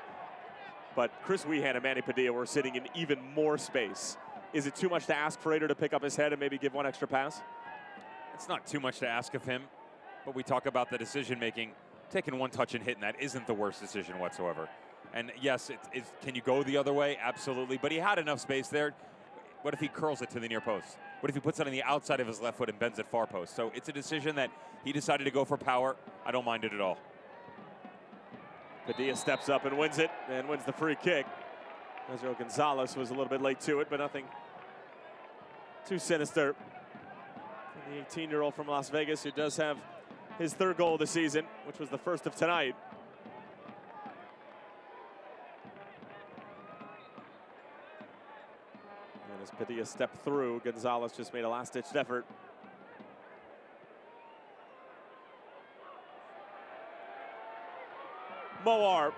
But Chris Wehan and Manny Padilla were sitting in even more space. Is it too much to ask Frater to pick up his head and maybe give one extra pass? It's not too much to ask of him, but we talk about the decision making. Taking one touch and hitting that isn't the worst decision whatsoever. And yes, can you go the other way? Absolutely, but he had enough space there. What if he curls it to the near post? What if he puts it on the outside of his left foot and bends it far post? So it's a decision that he decided to go for power. I don't mind it at all. Padilla steps up and wins it, and wins the free kick. Ezra Gonzalez was a little bit late to it, but nothing too sinister. The 18-year-old from Las Vegas, who does have his third goal of the season, which was the first of tonight. And as Padilla stepped through, Gonzalez just made a last-ditched effort. Moar.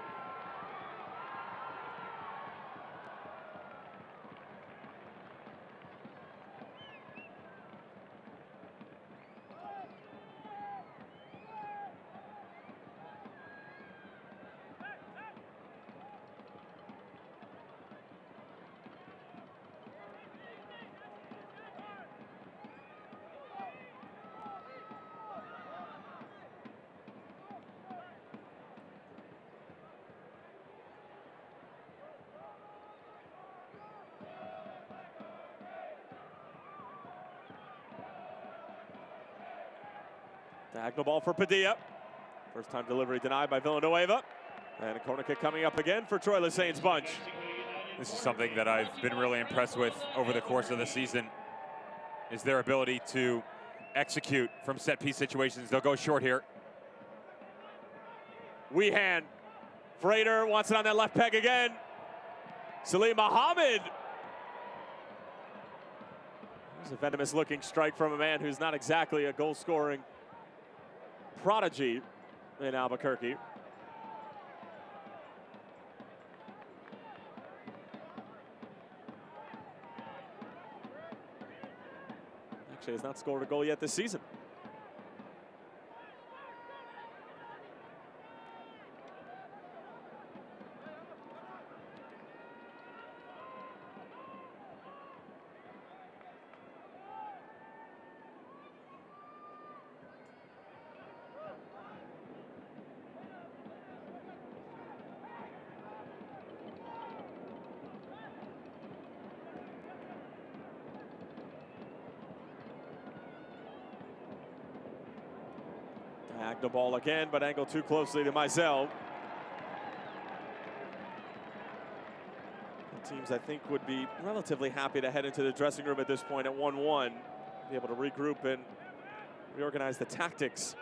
Diagonal ball for Padilla. First time delivery denied by Villanueva. And a corner kick coming up again for Troy Lesesne's bunch. This is something that I've been really impressed with over the course of the season, is their ability to execute from set piece situations. They'll go short here. Wehan. Frater wants it on that left peg again. Salim Muhammad. There's a venomous looking strike from a man who's not exactly a goal scoring prodigy in Albuquerque. Actually has not scored a goal yet this season. Diagonal ball again, but angled too closely to Mizell. The teams, I think, would be relatively happy to head into the dressing room at this point at 1-1. Be able to regroup and reorganize the tactics.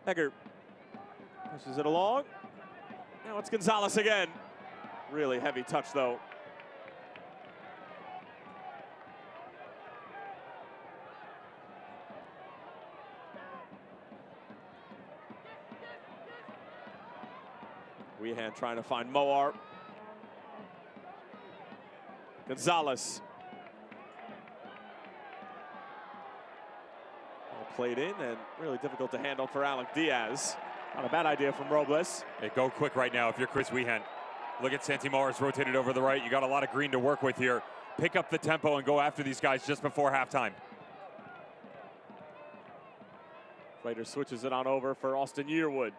Egger pushes it along. Now it's Gonzalez again. Really heavy touch, though. Wehan trying to find Moar. Gonzalez. Played in and really difficult to handle for Alec Diaz. Not a bad idea from Robles. Hey, go quick right now if you're Chris Wehan. Look at Santi Morris rotated over the right. You got a lot of green to work with here. pick up the tempo and go after these guys just before halftime. Raiders switches it on over for Austin Yearwood.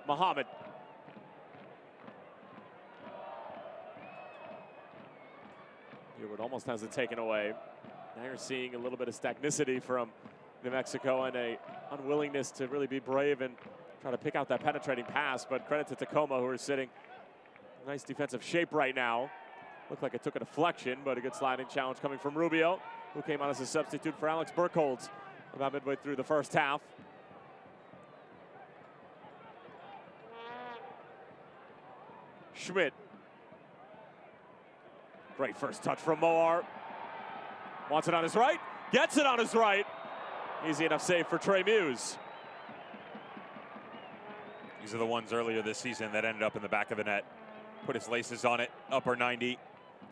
Muhammad. Yearwood almost has it taken away. Now you're seeing a little bit of stagnicity from New Mexico and a unwillingness to really be brave and try to pick out that penetrating pass, but credit to Tacoma, who are sitting in nice defensive shape right now. Looked like it took a deflection, but a good sliding challenge coming from Rubio, who came on as a substitute for Alex Burkholz about midway through the first half. Schmidt. Great first touch from Moar. Wants it on his right, gets it on his right. Easy enough save for Trey Muse. These are the ones earlier this season that ended up in the back of the net. Put his laces on it, upper 90.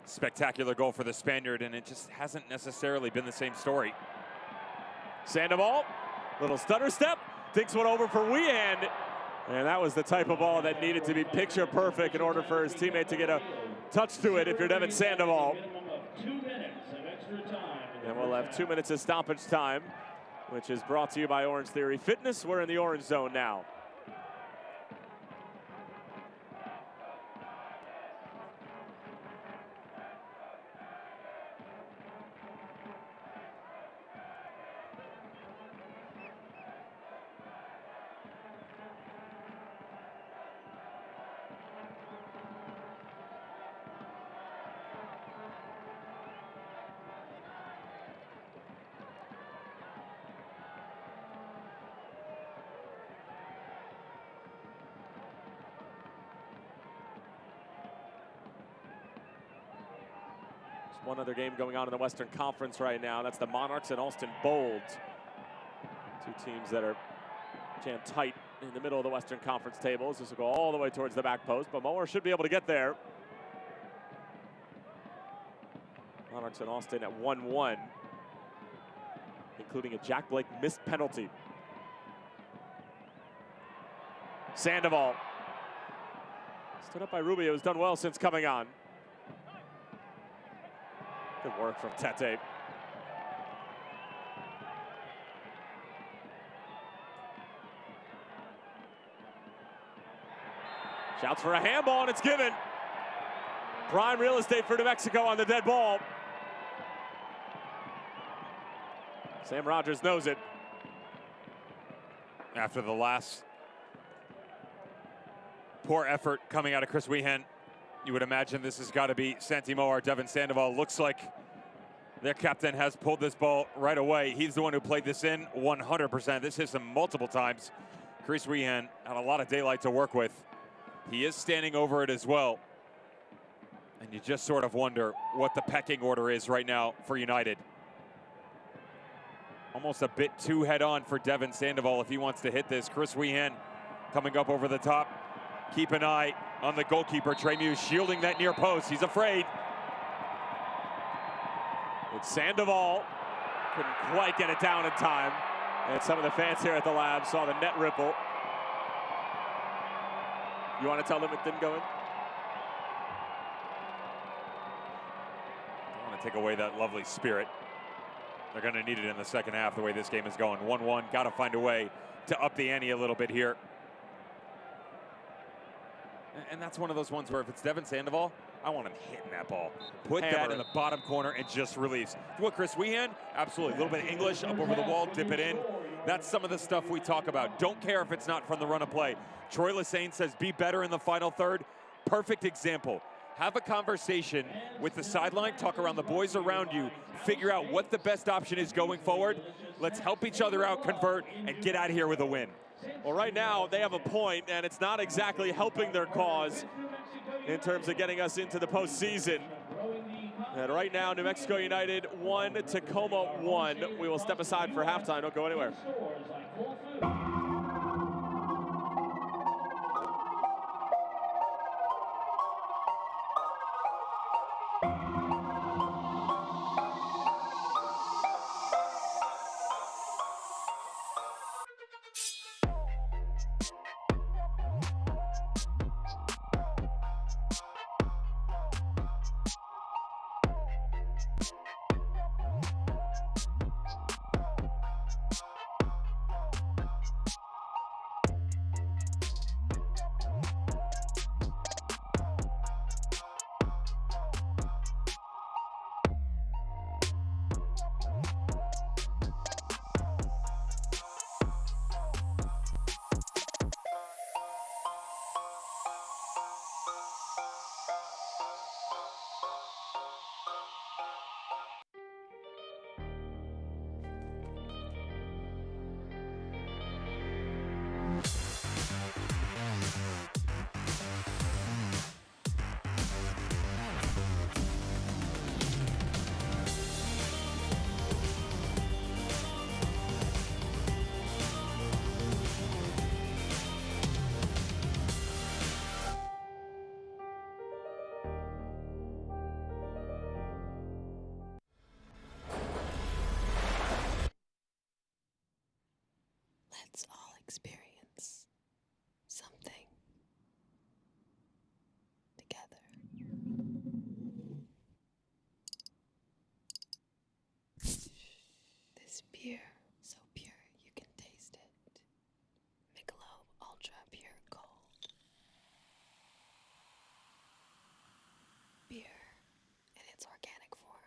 Spectacular goal for the Spaniard, and it just hasn't necessarily been the same story. Sandoval, little stutter step, takes one over for Weehan. And that was the type of ball that needed to be picture perfect in order for his teammate to get a touch to it if you're Devin Sandoval. And we'll have 2 minutes of stoppage time, which is brought to you by Orange Theory Fitness. We're in the orange zone now. One other game going on in the Western Conference right now. That's the Monarchs and Austin Bold. Two teams that are jammed tight in the middle of the Western Conference tables. This will go all the way towards the back post, but Moore should be able to get there. Monarchs and Austin at 1-1, including a Jack Blake missed penalty. Sandoval. Stood up by Rubio, who's done well since coming on. Good work from Tete. Shouts for a handball, and it's given. Prime real estate for New Mexico on the dead ball. Sam Rogers knows it. After the last poor effort coming out of Chris Weehan, you would imagine this has got to be Santimo or Devin Sandoval. Looks like their captain has pulled this ball right away. He's the one who played this in 100%. This hits him multiple times. Chris Weehan had a lot of daylight to work with. He is standing over it as well. And you just sort of wonder what the pecking order is right now for United. Almost a bit too head-on for Devin Sandoval if he wants to hit this. Chris Weehan coming up over the top. Keep an eye on the goalkeeper, Trey Muse, shielding that near post. He's afraid. It's Sandoval. Couldn't quite get it down in time. And some of the fans here at the lab saw the net ripple. You want to tell them it didn't go in? I want to take away that lovely spirit. They're going to need it in the second half, the way this game is going. 1-1, got to find a way to up the ante a little bit here. And that's one of those ones where if it's Devin Sandoval, I want him hitting that ball. Put that in the bottom corner and just release. What, Chris Weehan? Absolutely. A little bit of English, up over the wall, dip it in. That's some of the stuff we talk about. Don't care if it's not from the run of play. Troy Lesesne says be better in the final third. Perfect example. Have a conversation with the sideline, talk around the boys around you, figure out what the best option is going forward. Let's help each other out, convert, and get out of here with a win. Well, right now they have a point, and it's not exactly helping their cause in terms of getting us into the postseason. And right now, New Mexico United 1, Tacoma 1. We will step aside for halftime. Don't go anywhere. experience something together. This beer, so pure you can taste it. Michelob Ultra Pure Gold. Beer in its organic form.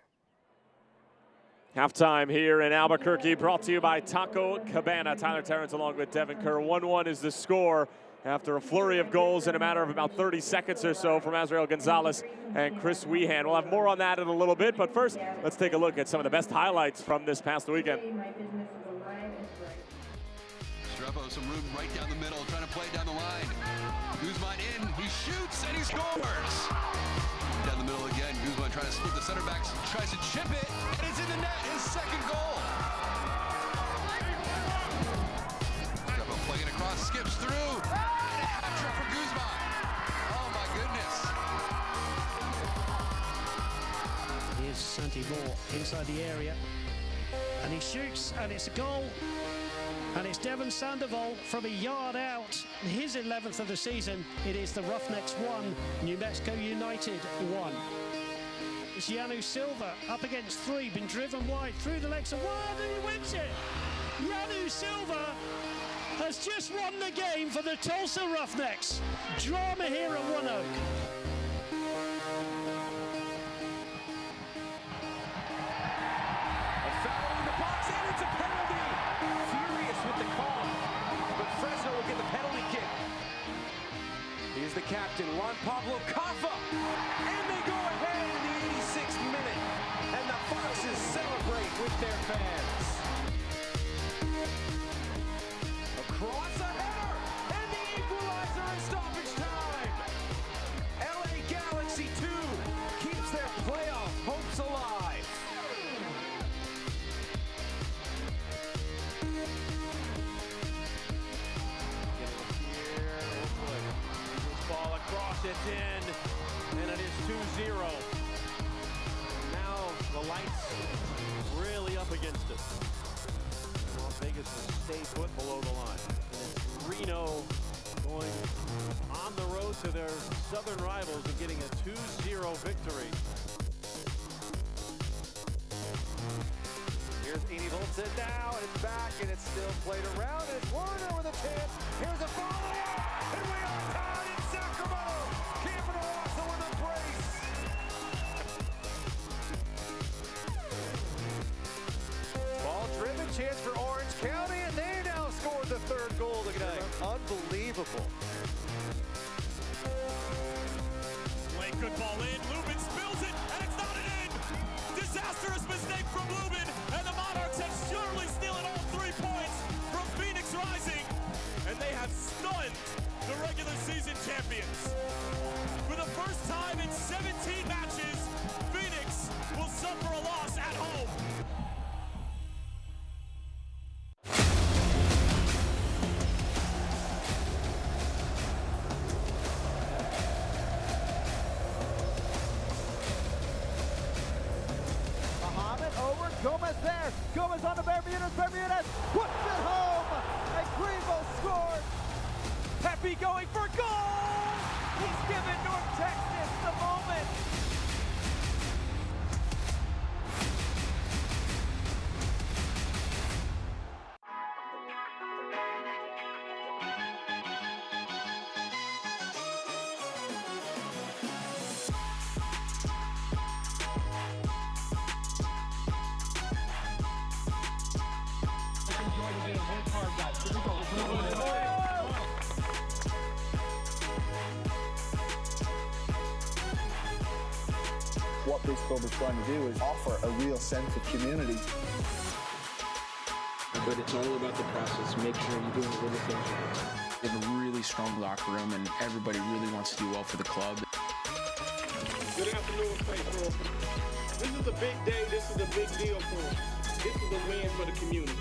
Halftime here in Albuquerque, brought to you by Taco Cabana. Tyler Terrence along with Devin Kerr. 1-1 is the score after a flurry of goals in a matter of about 30 seconds or so from Azrael Gonzalez and Chris Wehan. We'll have more on that in a little bit, but first, let's take a look at some of the best highlights from this past weekend. Strebo, some room right down the middle, trying to play down the line. Guzman in, he shoots, and he scores! Down the middle again, Guzman trying to split the center backs, tries to chip it, and it's in the net, his second goal! Strebo playing across, skips through, and a hat-trick for Guzman! Oh my goodness! Here's Santi Moore inside the area, and he shoots, and it's a goal. And it's Devon Sandoval from a yard out, his 11th of the season. It is the Roughnecks 1, New Mexico United 1. It's Yanu Silva up against 3, been driven wide through the legs of one, and he wins it. Yanu Silva has just won the game for the Tulsa Roughnecks. Drama here at One Oak. A foul in the box, and it's a penalty. Furious with the call, but Fresno will get the penalty kick. Here's the captain, Juan Pablo Caffa, and they go ahead in the 86th minute, and the Foxes celebrate with their fans. Across a header, and the equalizer in stoppage time. LA Galaxy 2 keeps their playoff hopes alive. Ball across, it's in, and it is 2-0. Now the lights really up against us. Las Vegas will stay put below the line. And it's Reno going on the road to their southern rivals and getting a 2-0 victory. Here's Edie Volta now, it's back, and it's still played around, and it's Warner with a chance. Here's a follow-up, and we are tied in Sacramento. Campbell Russell with a brace. Ball-driven chance for Orange County, and they now scored the third goal of the night. Unbelievable. Play good ball in, Lubin spills it, and it's not an in! Disastrous mistake from Lubin, and the Monarchs have surely stolen all 3 points from Phoenix Rising, and they have stunned the regular season champions. For the first time in 17 matches, Phoenix will suffer a loss at home. Gomez there. Gomez on the Bermudez. Bermudez puts it home. And Greenville scored. Pepe going for goal. He's given North Texas the moment. What this club is trying to do is offer a real sense of community. But it's all about the process. Make sure you're doing the little things right. We have a really strong locker room, and everybody really wants to do well for the club. Good afternoon, faithful. This is a big day. This is a big deal for us. This is a win for the community.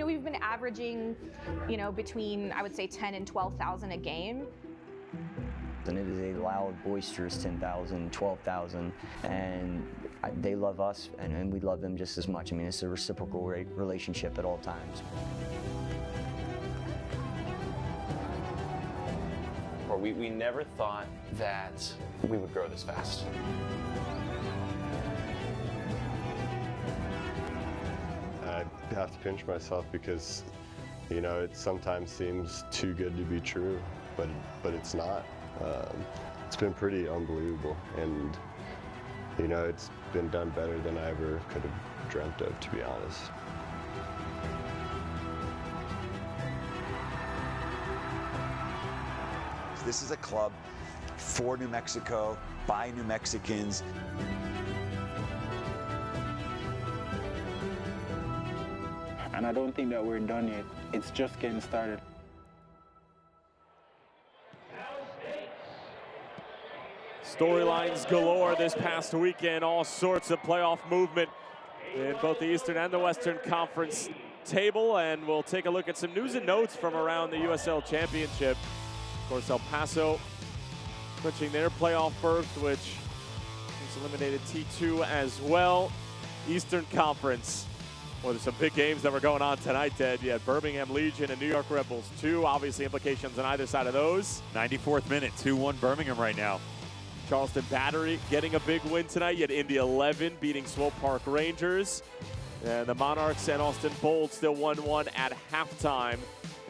We've been averaging, between, I would say, 10 and 12,000 a game. And it is a loud, boisterous 10,000, 12,000, and they love us, and we love them just as much. I mean, it's a reciprocal relationship at all times. We never thought that we would grow this fast. I have to pinch myself because, you know, it sometimes seems too good to be true, but it's not. It's been pretty unbelievable, and, you know, it's been done better than I ever could have dreamt of, to be honest. This is a club for New Mexico, by New Mexicans. And I don't think that we're done yet. It's just getting started. Storylines galore this past weekend, all sorts of playoff movement in both the Eastern and the Western Conference table, and we'll take a look at some news and notes from around the USL Championship. Of course, El Paso clinching their playoff berth, which has eliminated T2 as well. Eastern Conference. Well, there's some big games that were going on tonight, Ted. You had Birmingham Legion and New York Red Bulls 2. Obviously implications on either side of those. 94th minute, 2-1 Birmingham right now. Charleston Battery getting a big win tonight. You had Indy 11 beating Swope Park Rangers. And the Monarchs and Austin Bold still 1-1 at halftime.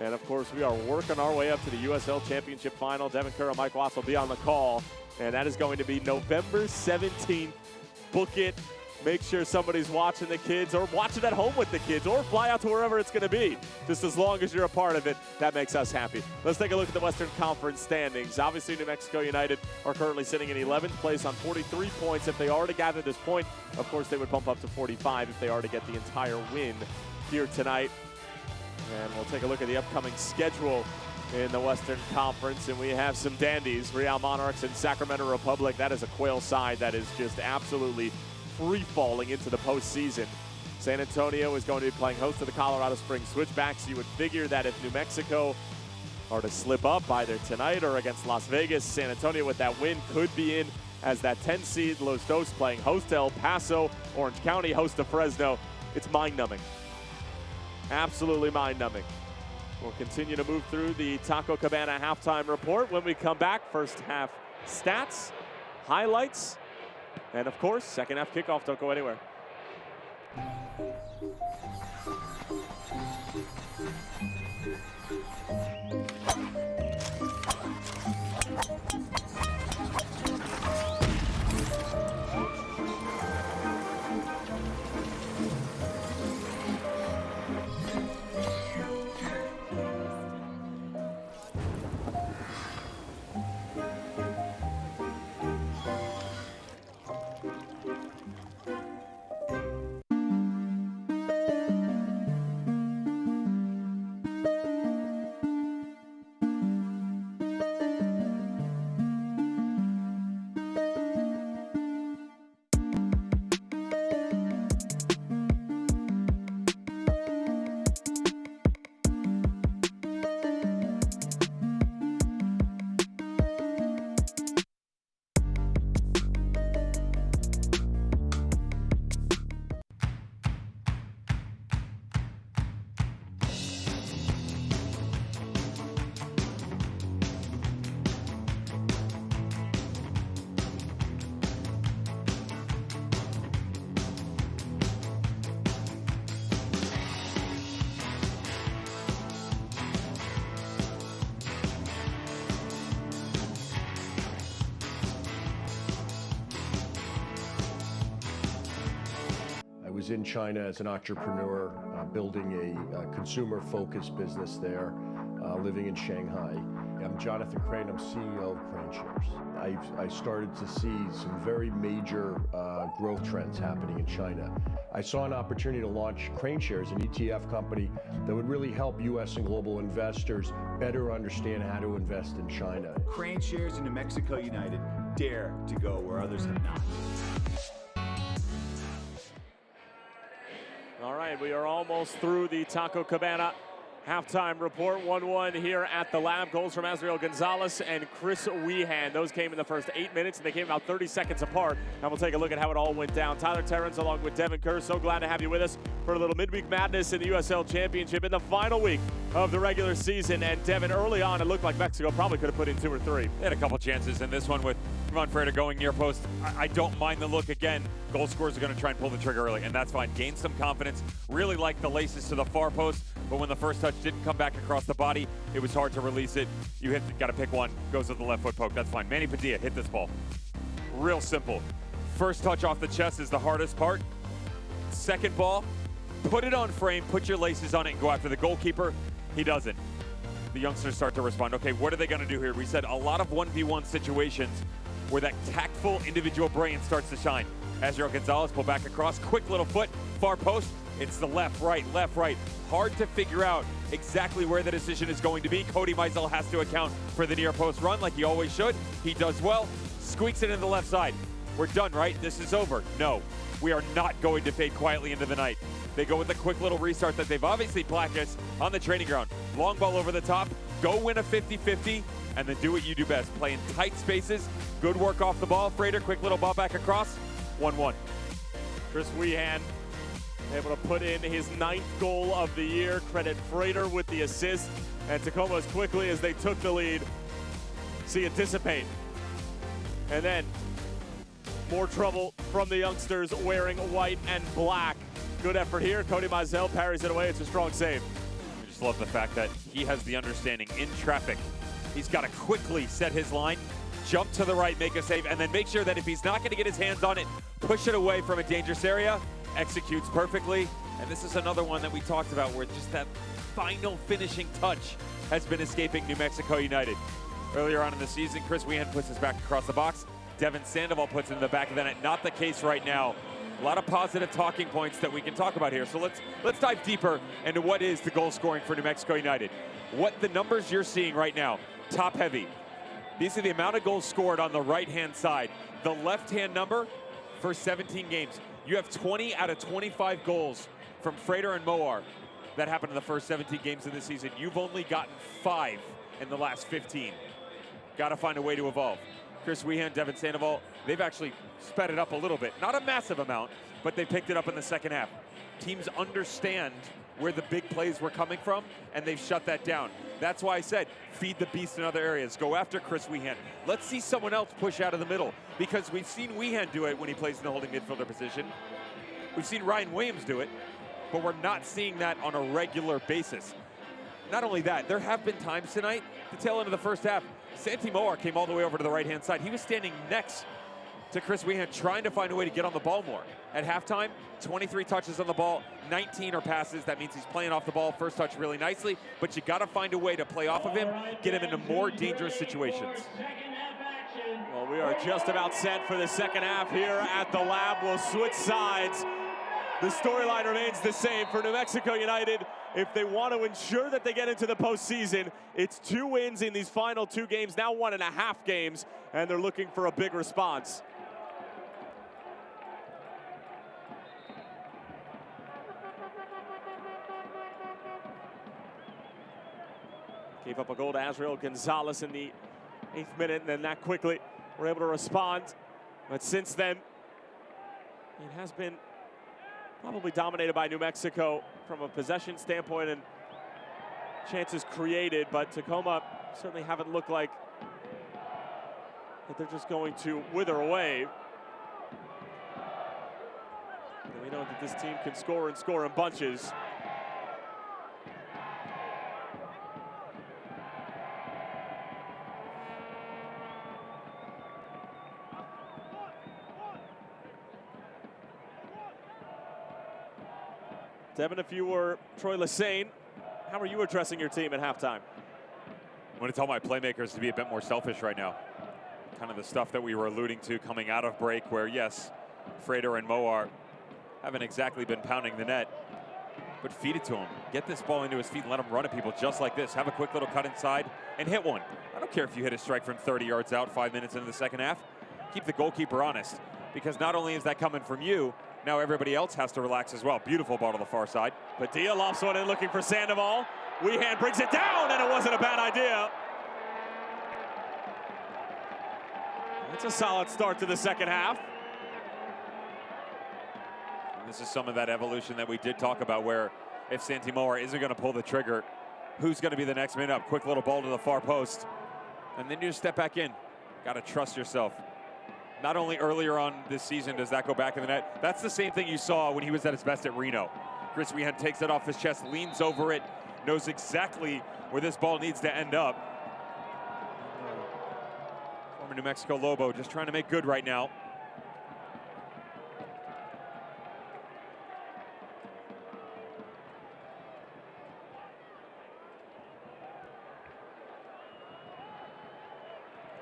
And of course, we are working our way up to the USL Championship Final. Devin Kerr and Mike Watts will be on the call. And that is going to be November 17th. Book it. Make sure somebody's watching the kids, or watch it at home with the kids, or fly out to wherever it's going to be. Just as long as you're a part of it, that makes us happy. Let's take a look at the Western Conference standings. Obviously, New Mexico United are currently sitting in 11th place on 43 points. If they are to gather this point, of course, they would bump up to 45 if they are to get the entire win here tonight. And we'll take a look at the upcoming schedule in the Western Conference, and we have some dandies. Real Monarchs and Sacramento Republic. That is a Quail side that is just absolutely free-falling into the postseason. San Antonio is going to be playing host to the Colorado Springs Switchbacks. You would figure that if New Mexico are to slip up either tonight or against Las Vegas, San Antonio with that win could be in as that 10 seed. Los Dos playing host to El Paso, Orange County host to Fresno. It's mind-numbing. Absolutely mind-numbing. We'll continue to move through the Taco Cabana halftime report when we come back. First half stats, highlights, and of course, second half kickoff. Don't go anywhere. In China as an entrepreneur, building a consumer-focused business there, living in Shanghai. I'm Jonathan Crane, I'm CEO of Crane Shares. I started to see some very major growth trends happening in China. I saw an opportunity to launch Crane Shares, an ETF company that would really help U.S. and global investors better understand how to invest in China. Crane Shares and New Mexico United dare to go where others have not. All right, we are almost through the Taco Cabana Halftime report, 1-1 here at the Lab. Goals from Azriel Gonzalez and Chris Weehan. Those came in the first 8 minutes, and they came about 30 seconds apart. And we'll take a look at how it all went down. Tyler Terrence along with Devin Kerr. So glad to have you with us for a little midweek madness in the USL Championship in the final week of the regular season. And Devin, early on, it looked like Mexico probably could have put in 2 or 3. They had a couple chances in this one with Ron Frater going near post. I don't mind the look again. Goal scorers are going to try and pull the trigger early, and that's fine. Gain some confidence. Really like the laces to the far post, but when the first touch didn't come back across the body, it was hard to release it. You got to pick one. Goes with the left foot poke. That's fine. Manny Padilla hit this ball. Real simple. First touch off the chest is the hardest part. Second ball, put it on frame, put your laces on it, and go after the goalkeeper. He doesn't. The youngsters start to respond. Okay, what are they going to do here? We said a lot of 1v1 situations where that tactful individual brain starts to shine. Azriel Gonzalez pull back across, quick little foot, far post. It's the left, right. Hard to figure out exactly where the decision is going to be. Cody Meisel has to account for the near post run like he always should. He does well, squeaks it into the left side. We're done, right? This is over. No, we are not going to fade quietly into the night. They go with the quick little restart that they've obviously practiced on the training ground. Long ball over the top, go win a 50-50, and then do what you do best. Play in tight spaces, good work off the ball. Frater, quick little ball back across, 1-1. Chris Weehan able to put in his 9th goal of the year. Credit Frater with the assist. And Tacoma, as quickly as they took the lead, see it dissipate. And then more trouble from the youngsters wearing white and black. Good effort here. Cody Meisel parries it away. It's a strong save. I just love the fact that he has the understanding in traffic. He's got to quickly set his line, jump to the right, make a save, and then make sure that if he's not going to get his hands on it, push it away from a dangerous area. Executes perfectly. And this is another one that we talked about where just that final finishing touch has been escaping New Mexico United. Earlier on in the season, Chris Weehan puts his back across the box. Devin Sandoval puts it in the back of the net. Not the case right now. A lot of positive talking points that we can talk about here. So let's dive deeper into what is the goal scoring for New Mexico United. What the numbers you're seeing right now, top heavy. These are the amount of goals scored on the right-hand side. The left-hand number for 17 games. You have 20 out of 25 goals from Frater and Moar that happened in the first 17 games of the season. You've only gotten 5 in the last 15. Got to find a way to evolve. Chris Weehan, Devin Sandoval, they've actually sped it up a little bit. Not a massive amount, but they picked it up in the second half. Teams understand where the big plays were coming from, and they've shut that down. That's why I said, feed the beast in other areas. Go after Chris Weehan. Let's see someone else push out of the middle, because we've seen Weehan do it when he plays in the holding midfielder position. We've seen Ryan Williams do it, but we're not seeing that on a regular basis. Not only that, there have been times tonight, the tail end of the first half, Santi Moar came all the way over to the right-hand side. He was standing next to Chris Weehan, trying to find a way to get on the ball more. At halftime, 23 touches on the ball, 19 are passes. That means he's playing off the ball, first touch really nicely, but you gotta find a way to play off of him, get him into more dangerous situations. Well, we are just about set for the second half here at the Lab. We'll switch sides. The storyline remains the same for New Mexico United. If they want to ensure that they get into the postseason, it's 2 wins in these final 2 games, now 1.5 games, and they're looking for a big response. Gave up a goal to Azriel Gonzalez in the 8th minute, and then that quickly we're able to respond. But since then, it has been probably dominated by New Mexico from a possession standpoint and chances created, but Tacoma certainly haven't looked like that they're just going to wither away. And we know that this team can score and score in bunches. Devin, if you were Troy Lesesne, how are you addressing your team at halftime? I'm going to tell my playmakers to be a bit more selfish right now. Kind of the stuff that we were alluding to coming out of break where, yes, Frater and Moar haven't exactly been pounding the net, but feed it to him. Get this ball into his feet and let him run at people just like this. Have a quick little cut inside and hit one. I don't care if you hit a strike from 30 yards out 5 minutes into the second half. Keep the goalkeeper honest, because not only is that coming from you, now everybody else has to relax as well. Beautiful ball to the far side. Padilla lofts one in looking for Sandoval. Weehan brings it down, and it wasn't a bad idea. It's a solid start to the second half. And this is some of that evolution that we did talk about, where if Santi Moar isn't going to pull the trigger, who's going to be the next man up? Quick little ball to the far post. And then you just step back in. Got to trust yourself. Not only earlier on this season does that go back in the net, that's the same thing you saw when he was at his best at Reno. Chris Weehan takes it off his chest, leans over it, knows exactly where this ball needs to end up. Former New Mexico Lobo just trying to make good right now.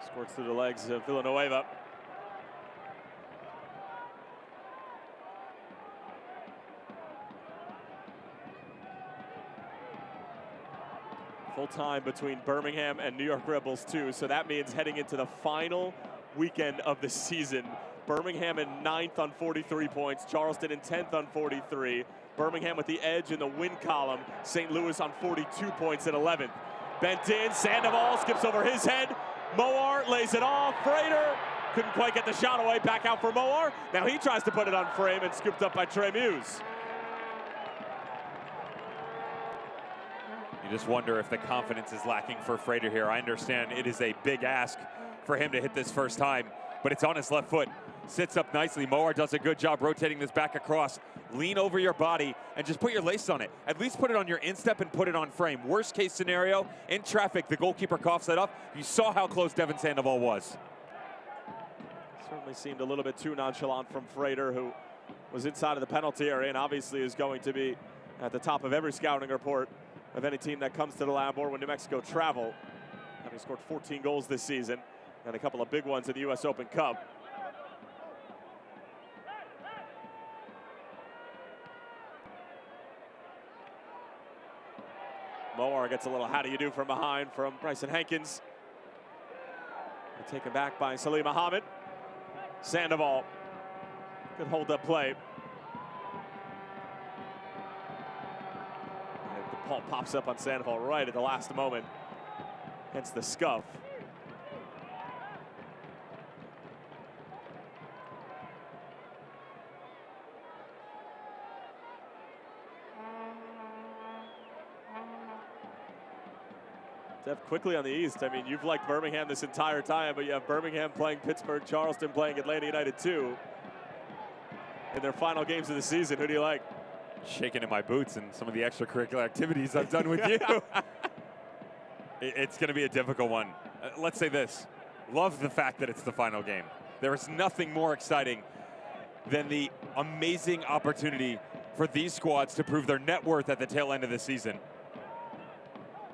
Squirts through the legs of Villanueva. Full time between Birmingham and New York Red Bulls too, so that means heading into the final weekend of the season. Birmingham in 9th on 43 points, Charleston in 10th on 43. Birmingham with the edge in the win column, St. Louis on 42 points at 11th. Bent in, Sandoval skips over his head. Moar lays it off. Frater couldn't quite get the shot away. Back out for Moar. Now he tries to put it on frame and scooped up by Trey Muse. You just wonder if the confidence is lacking for Frater here. I understand it is a big ask for him to hit this first time, but it's on his left foot. Sits up nicely. Moar does a good job rotating this back across. Lean over your body and just put your lace on it. At least put it on your instep and put it on frame. Worst case scenario, in traffic, the goalkeeper coughs it up. You saw how close Devin Sandoval was. Certainly seemed a little bit too nonchalant from Frater, who was inside of the penalty area and obviously is going to be at the top of every scouting report of any team that comes to the Lab or when New Mexico travel. Having scored 14 goals this season and a couple of big ones in the U.S. Open Cup. Moar gets a little how do you do from behind from Bryson Hankins. And taken back by Salim Muhammad. Sandoval. Good hold up play. And the ball pops up on Sandoval right at the last moment. Hence the scuff. Dev, quickly on the East. I mean, you've liked Birmingham this entire time, but you have Birmingham playing Pittsburgh, Charleston playing Atlanta United too. In their final games of the season, who do you like? Shaking in my boots and some of the extracurricular activities I've done with you. It's going to be a difficult one. Let's say this. Love the fact that it's the final game. There is nothing more exciting than the amazing opportunity for these squads to prove their net worth at the tail end of the season.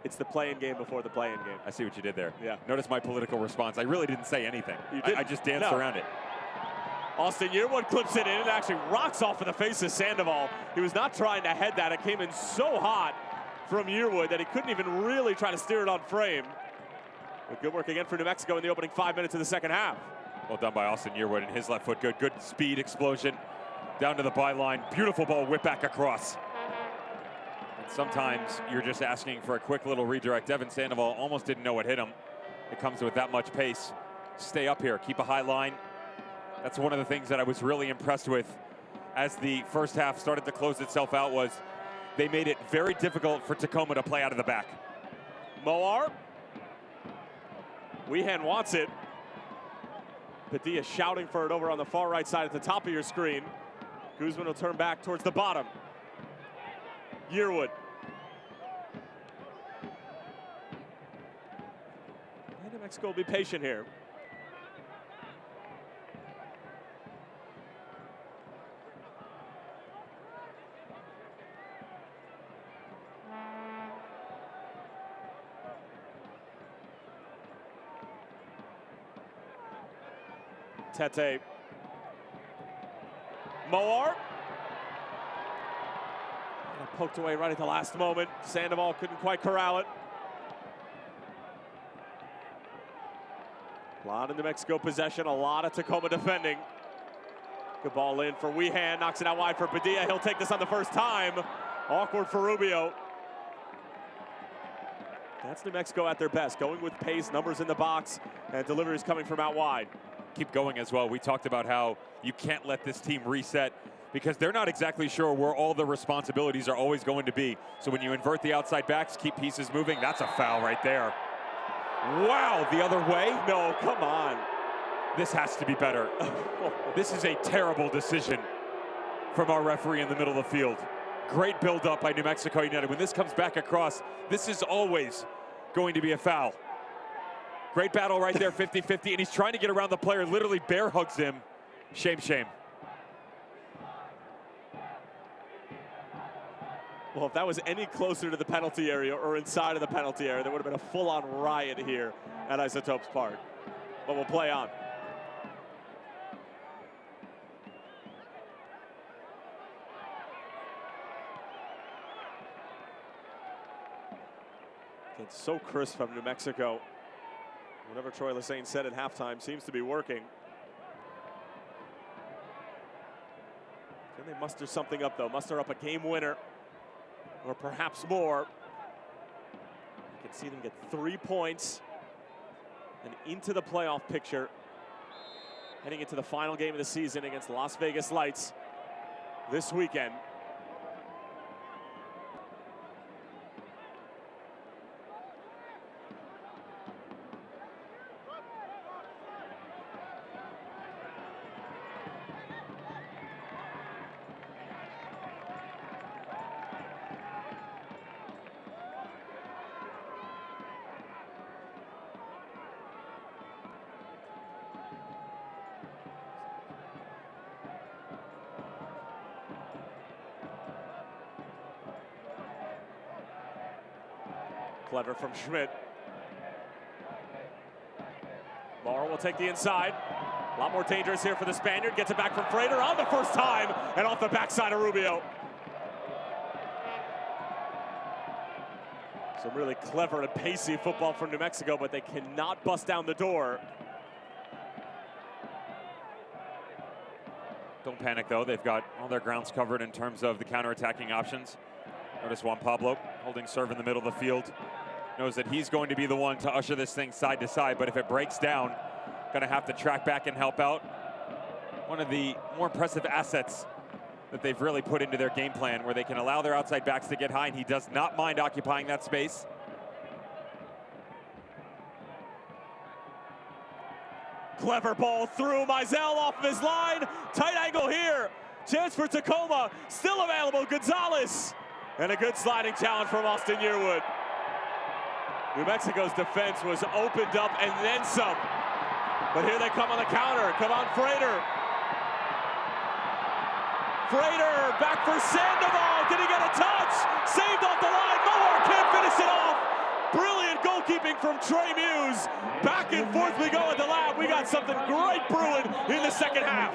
It's the play-in game before the play-in game. I see what you did there. Yeah. Notice my political response. I really didn't say anything. You didn't. I just danced around it. Austin Yearwood clips it in and actually rocks off in the face of Sandoval. He was not trying to head that. It came in so hot from Yearwood that he couldn't even really try to steer it on frame. But good work again for New Mexico in the opening 5 minutes of the second half. Well done by Austin Yearwood and his left foot. Good speed explosion down to the byline. Beautiful ball whip back across. And sometimes you're just asking for a quick little redirect. Devin Sandoval almost didn't know what hit him. It comes with that much pace. Stay up here, keep a high line. That's one of the things that I was really impressed with as the first half started to close itself out, was they made it very difficult for Tacoma to play out of the back. Moar. Weehan wants it. Padilla shouting for it over on the far right side at the top of your screen. Guzman will turn back towards the bottom. Yearwood. And New Mexico will be patient here. Tete. Moar. Poked away right at the last moment. Sandoval couldn't quite corral it. A lot of New Mexico possession, a lot of Tacoma defending. Good ball in for Weehan, knocks it out wide for Padilla. He'll take this on the first time. Awkward for Rubio. That's New Mexico at their best, going with pace, numbers in the box, and deliveries coming from out wide. Keep going as well. We talked about how you can't let this team reset because they're not exactly sure where all the responsibilities are always going to be. So when you invert the outside backs, keep pieces moving, that's a foul right there. Wow, the other way? No, come on. This has to be better. This is a terrible decision from our referee in the middle of the field. Great build-up by New Mexico United. When this comes back across, this is always going to be a foul. Great battle right there, 50-50, and he's trying to get around the player, literally bear hugs him. Shame, shame. Well, if that was any closer to the penalty area or inside of the penalty area, there would have been a full-on riot here at Isotopes Park. But we'll play on. It's so crisp from New Mexico. Whatever Troy Lesesne said at halftime seems to be working. Can they muster something up, though? Muster up a game winner, or perhaps more. You can see them get 3 points and into the playoff picture, heading into the final game of the season against Las Vegas Lights this weekend. Clever from Schmidt. Morrow will take the inside. A lot more dangerous here for the Spaniard. Gets it back from Frater on the first time and off the backside of Rubio. Some really clever and pacey football from New Mexico, but they cannot bust down the door. Don't panic, though. They've got all their grounds covered in terms of the counterattacking options. Notice Juan Pablo holding serve in the middle of the field. Knows that he's going to be the one to usher this thing side to side, but if it breaks down, gonna have to track back and help out. One of the more impressive assets that they've really put into their game plan, where they can allow their outside backs to get high, and he does not mind occupying that space. Clever ball through, Mizell off of his line. Tight angle here. Chance for Tacoma, still available, Gonzalez. And a good sliding challenge from Austin Yearwood. New Mexico's defense was opened up and then some. But here they come on the counter. Come on, Frater. Frater back for Sandoval. Did he get a touch? Saved off the line. Moore can't finish it off. Brilliant goalkeeping from Trey Muse. Back and forth we go at the lab. We got something great brewing in the second half.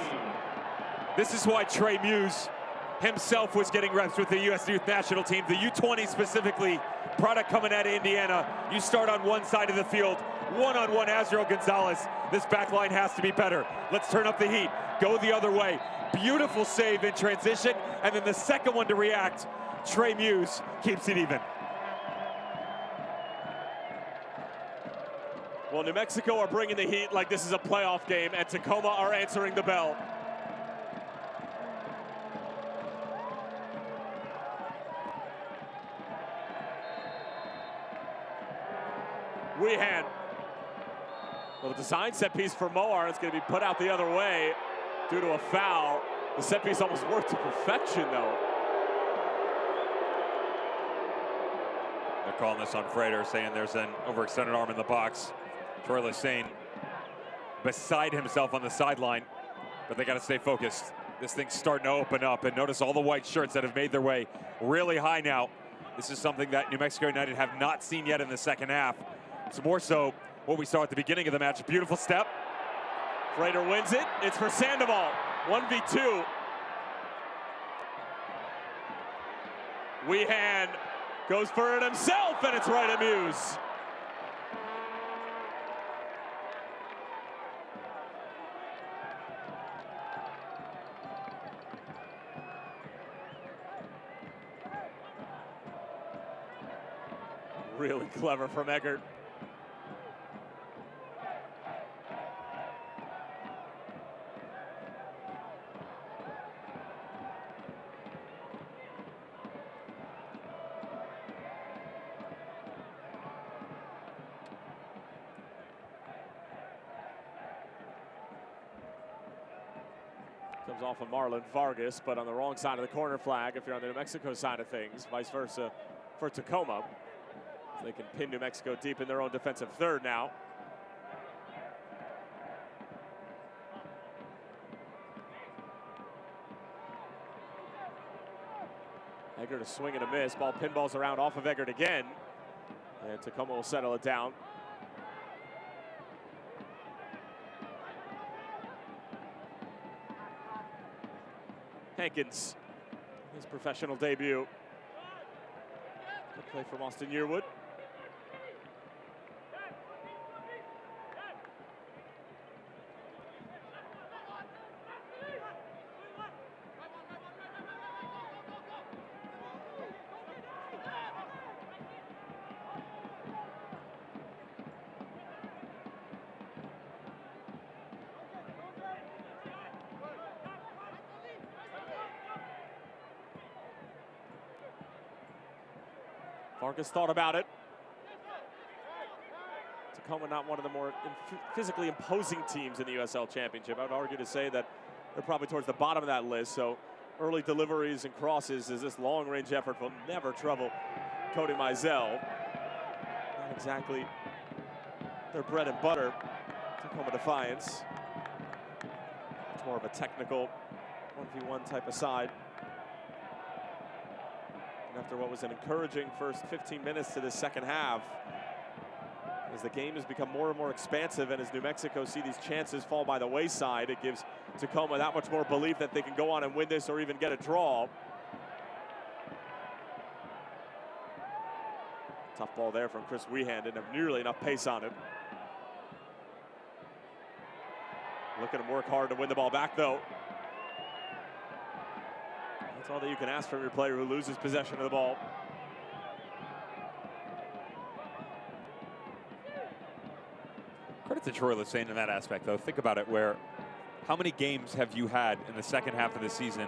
This is why Trey Muse himself was getting reps with the U.S. Youth National Team, the U20 specifically, product coming out of Indiana. You start on one side of the field, one-on-one Azrael Gonzalez. This back line has to be better. Let's turn up the heat, go the other way. Beautiful save in transition, and then the second one to react, Trey Muse keeps it even. Well, New Mexico are bringing the heat like this is a playoff game, and Tacoma are answering the bell. Weehan. Well, design set piece for Moar. It's going to be put out the other way due to a foul. The set piece almost worked to perfection, though. They're calling this on Frater, saying there's an overextended arm in the box. Troy Lesesne beside himself on the sideline, but they got to stay focused. This thing's starting to open up, and notice all the white shirts that have made their way really high now. This is something that New Mexico United have not seen yet in the second half. It's more so what we saw at the beginning of the match. Beautiful step. Frater wins it. It's for Sandoval. 1v2. Weehan goes for it himself, and it's right at Muse. Really clever from Eggert. Comes off of Marlon Vargas, but on the wrong side of the corner flag if you're on the New Mexico side of things. Vice versa for Tacoma. They can pin New Mexico deep in their own defensive third now. Eggert a swing and a miss. Ball pinballs around off of Eggert again. And Tacoma will settle it down. Hankins, his professional debut. Good play from Austin Yearwood. Vargas thought about it. Tacoma not one of the more physically imposing teams in the USL Championship. I would argue to say that they're probably towards the bottom of that list. So early deliveries and crosses as this long-range effort will never trouble Cody Mizell. Not exactly their bread and butter, Tacoma Defiance. It's more of a technical 1v1 type of side. After what was an encouraging first 15 minutes to the second half, as the game has become more and more expansive and as New Mexico see these chances fall by the wayside, it gives Tacoma that much more belief that they can go on and win this or even get a draw. Tough ball there from Chris Wehan, didn't have nearly enough pace on him. Look at him work hard to win the ball back though. That's all that you can ask from your player who loses possession of the ball. Credit to Troy Lesesne in that aspect, though. Think about it, where how many games have you had in the second half of the season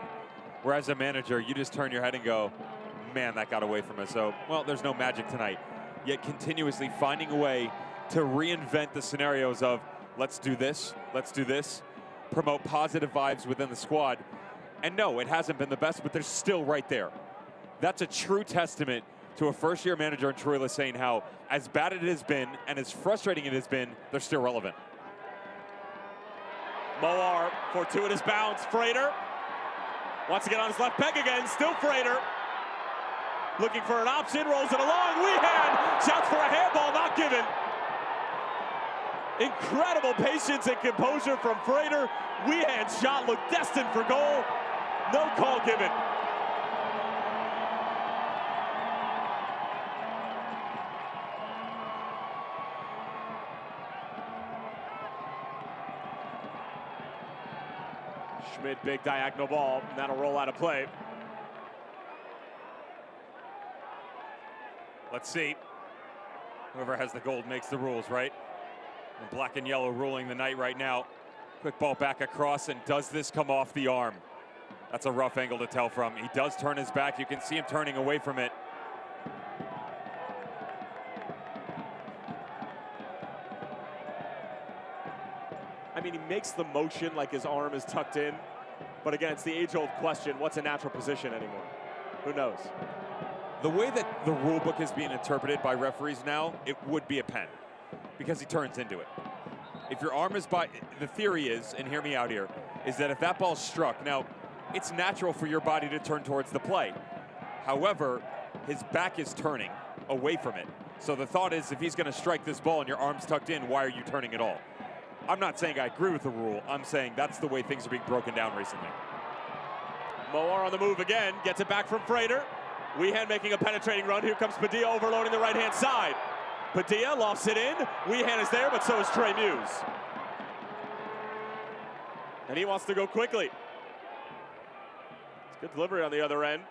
where as a manager, you just turn your head and go, man, that got away from us. So, well, there's no magic tonight. Yet continuously finding a way to reinvent the scenarios of let's do this, promote positive vibes within the squad. And no, it hasn't been the best, but they're still right there. That's a true testament to a first-year manager in Troy Lesesne, how as bad it has been and as frustrating it has been, they're still relevant. Moar, fortuitous bounce. Frater wants to get on his left peg again. Still Frater. Looking for an option, rolls it along. Wehan shouts for a handball, not given. Incredible patience and composure from Frater. Wehan's shot looked destined for goal. No call given. Schmidt, big diagonal ball, and that'll roll out of play. Let's see. Whoever has the gold makes the rules, right? And black and yellow ruling the night right now. Quick ball back across, and does this come off the arm? That's a rough angle to tell from. He does turn his back. You can see him turning away from it. I mean, he makes the motion like his arm is tucked in. But again, it's the age-old question, what's a natural position anymore? Who knows? The way that the rule book is being interpreted by referees now, it would be a pen because he turns into it. If your arm is by, the theory is, and hear me out here, is that if that ball's struck, now it's natural for your body to turn towards the play. However, his back is turning away from it. So the thought is if he's gonna strike this ball and your arm's tucked in, why are you turning at all? I'm not saying I agree with the rule. I'm saying that's the way things are being broken down recently. Moar on the move again, gets it back from Frater. Wehan making a penetrating run. Here comes Padilla overloading the right-hand side. Padilla lofts it in. Wehan is there, but so is Trey Muse. And he wants to go quickly. It's good delivery on the other end.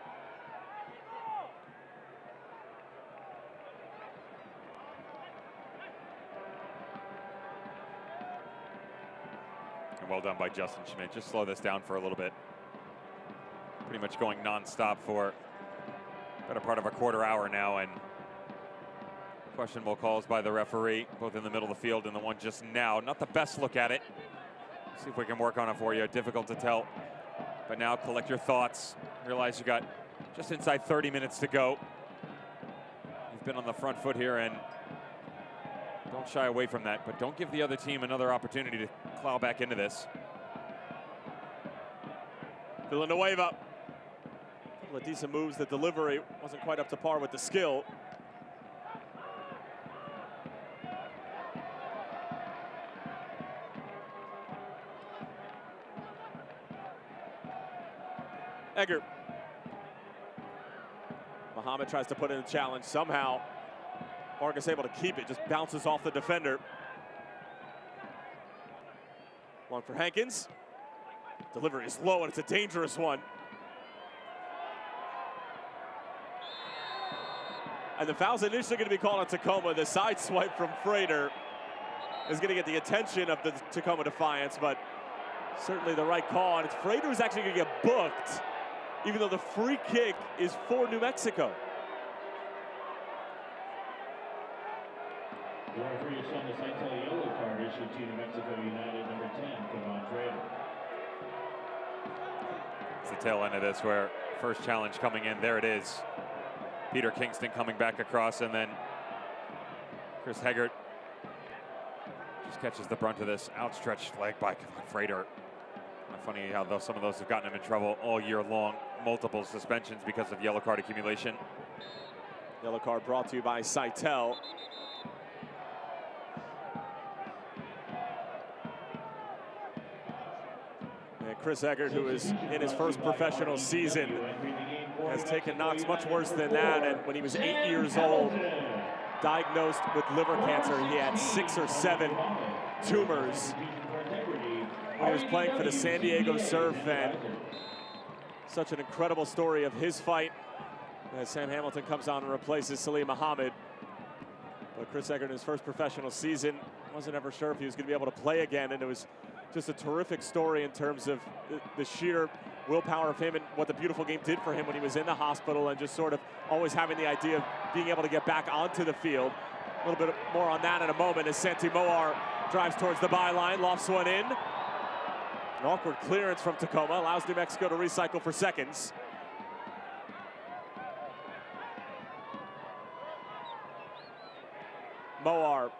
And well done by Justin Schmidt. Just slow this down for a little bit. Pretty much going non-stop for better part of a quarter hour now, and questionable calls by the referee, both in the middle of the field and the one just now. Not the best look at it. See if we can work on it for you. Difficult to tell. But now collect your thoughts. Realize you got just inside 30 minutes to go. You've been on the front foot here, and don't shy away from that, but don't give the other team another opportunity to plow back into this. Villanueva. A couple of decent moves. The delivery wasn't quite up to par with the skill. Egger. Muhammad tries to put in a challenge. Somehow, Vargas able to keep it. Just bounces off the defender. One for Hankins. Delivery is low, and it's a dangerous one. And the foul's initially going to be called on Tacoma. The side swipe from Frater is going to get the attention of the Tacoma Defiance, but certainly the right call. And it's Frater who's actually going to get booked, even though the free kick is for New Mexico. The referee is on the side tell yellow card issued to New Mexico United, number 10, Kevon Frater. It's the tail end of this where first challenge coming in. There it is. Peter Kingston coming back across, and then Chris Heggert just catches the brunt of this outstretched leg by Kevon Frater. Funny how some of those have gotten him in trouble all year long. Multiple suspensions because of yellow card accumulation. Yellow card brought to you by Seitel. And Chris Eggert, who is in his first professional season, has taken knocks much worse than that. And when he was 8 years old, diagnosed with liver cancer, he had 6 or 7 tumors when he was playing for the San Diego Surf, and such an incredible story of his fight as Sam Hamilton comes on and replaces Salim Muhammad. But Chris Eggert in his first professional season wasn't ever sure if he was going to be able to play again, and it was just a terrific story in terms of the sheer willpower of him and what the beautiful game did for him when he was in the hospital, and just sort of always having the idea of being able to get back onto the field. A little bit more on that in a moment as Santi Moar drives towards the byline, lofts one in. An awkward clearance from Tacoma allows New Mexico to recycle for seconds. Moar.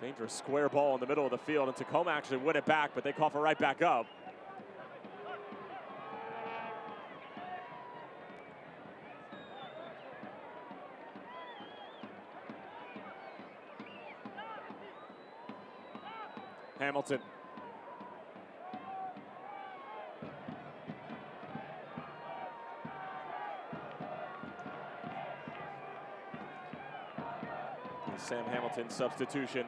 Dangerous square ball in the middle of the field, and Tacoma actually win it back, but they cough it right back up. Hamilton. Sam Hamilton substitution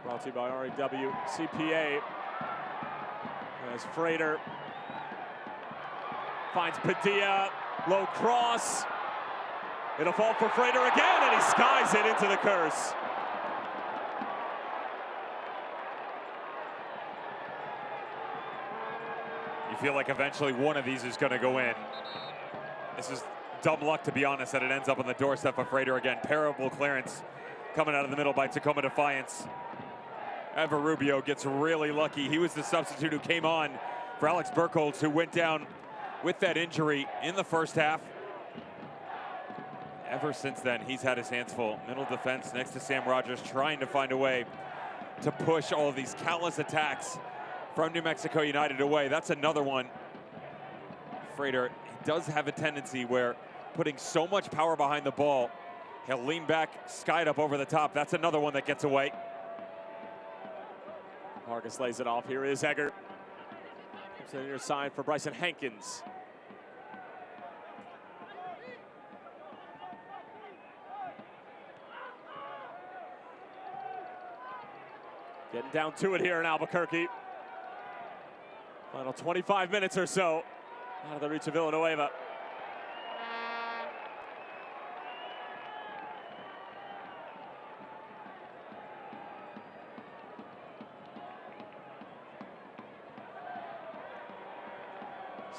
brought to you by REW CPA as Frater finds Padilla, low cross. It'll fall for Frater again, and he skies it into the curse. You feel like eventually one of these is going to go in. This is dumb luck, to be honest, that it ends up on the doorstep of Frater again. Terrible clearance coming out of the middle by Tacoma Defiance. Ever Rubio gets really lucky. He was the substitute who came on for Alex Burkholz, who went down with that injury in the first half. Ever since then, he's had his hands full. Middle defense next to Sam Rogers, trying to find a way to push all of these countless attacks from New Mexico United away. That's another one. Frater, he does have a tendency where putting so much power behind the ball, he'll lean back, sky it up over the top. That's another one that gets away. Vargas lays it off. Here is Eggert. Comes in your side for Bryson Hankins. Getting down to it here in Albuquerque. Final 25 minutes or so out of the reach of Villanueva.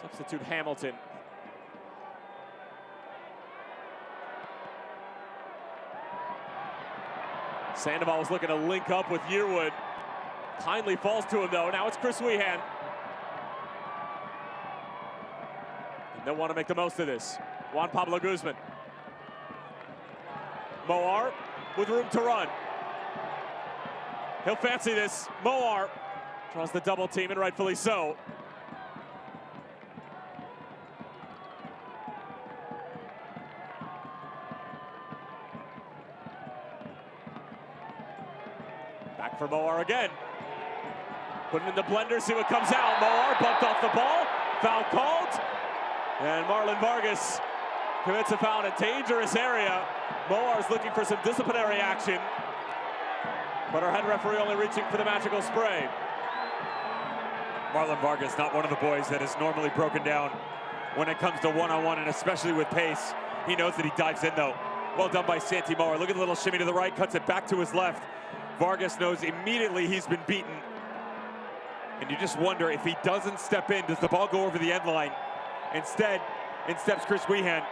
Substitute Hamilton. Sandoval was looking to link up with Yearwood. Kindly falls to him though. Now it's Chris Wehan. And they'll want to make the most of this. Juan Pablo Guzman. Moar with room to run. He'll fancy this. Moar draws the double team, and rightfully so. Back for Moar again. Put it in the blender, see what comes out. Moar bumped off the ball. Foul called. And Marlon Vargas commits a foul in a dangerous area. Moar is looking for some disciplinary action, but our head referee only reaching for the magical spray. Marlon Vargas, not one of the boys that is normally broken down when it comes to one-on-one, and especially with pace. He knows that he dives in, though. Well done by Santi Moar. Look at the little shimmy to the right, cuts it back to his left. Vargas knows immediately he's been beaten. And you just wonder, if he doesn't step in, does the ball go over the end line? Instead, in steps Chris Wehan.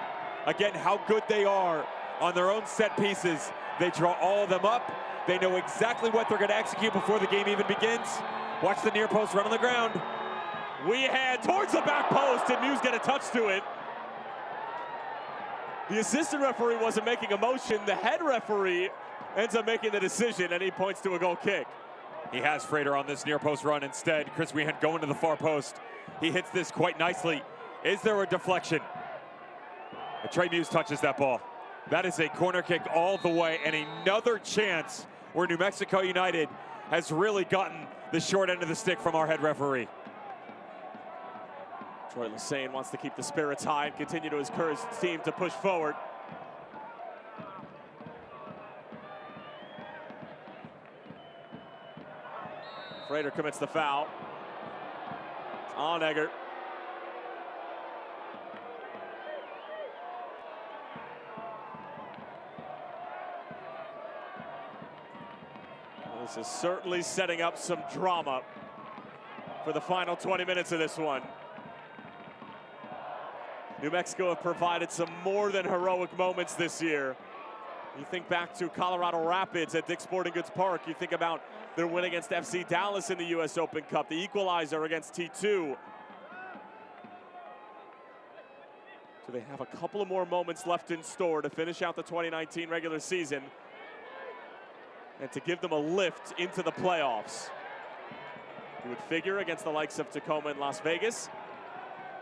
Again, how good they are on their own set pieces. They draw all of them up. They know exactly what they're going to execute before the game even begins. Watch the near post run on the ground. Wehan towards the back post, and Muse get a touch to it. The assistant referee wasn't making a motion. The head referee ends up making the decision, and he points to a goal kick. He has Frater on this near post run instead. Chris Wehan going to the far post. He hits this quite nicely. Is there a deflection? But Trey Muse touches that ball. That is a corner kick all the way, and another chance where New Mexico United has really gotten the short end of the stick from our head referee. Troy Lesane wants to keep the spirits high and continue to encourage his team to push forward. Frater commits the foul. It's on Eggert. This is certainly setting up some drama for the final 20 minutes of this one. New Mexico have provided some more than heroic moments this year. You think back to Colorado Rapids at Dick's Sporting Goods Park. You think about their win against FC Dallas in the U.S. Open Cup, the equalizer against T2. So they have a couple of more moments left in store to finish out the 2019 regular season and to give them a lift into the playoffs. You would figure against the likes of Tacoma and Las Vegas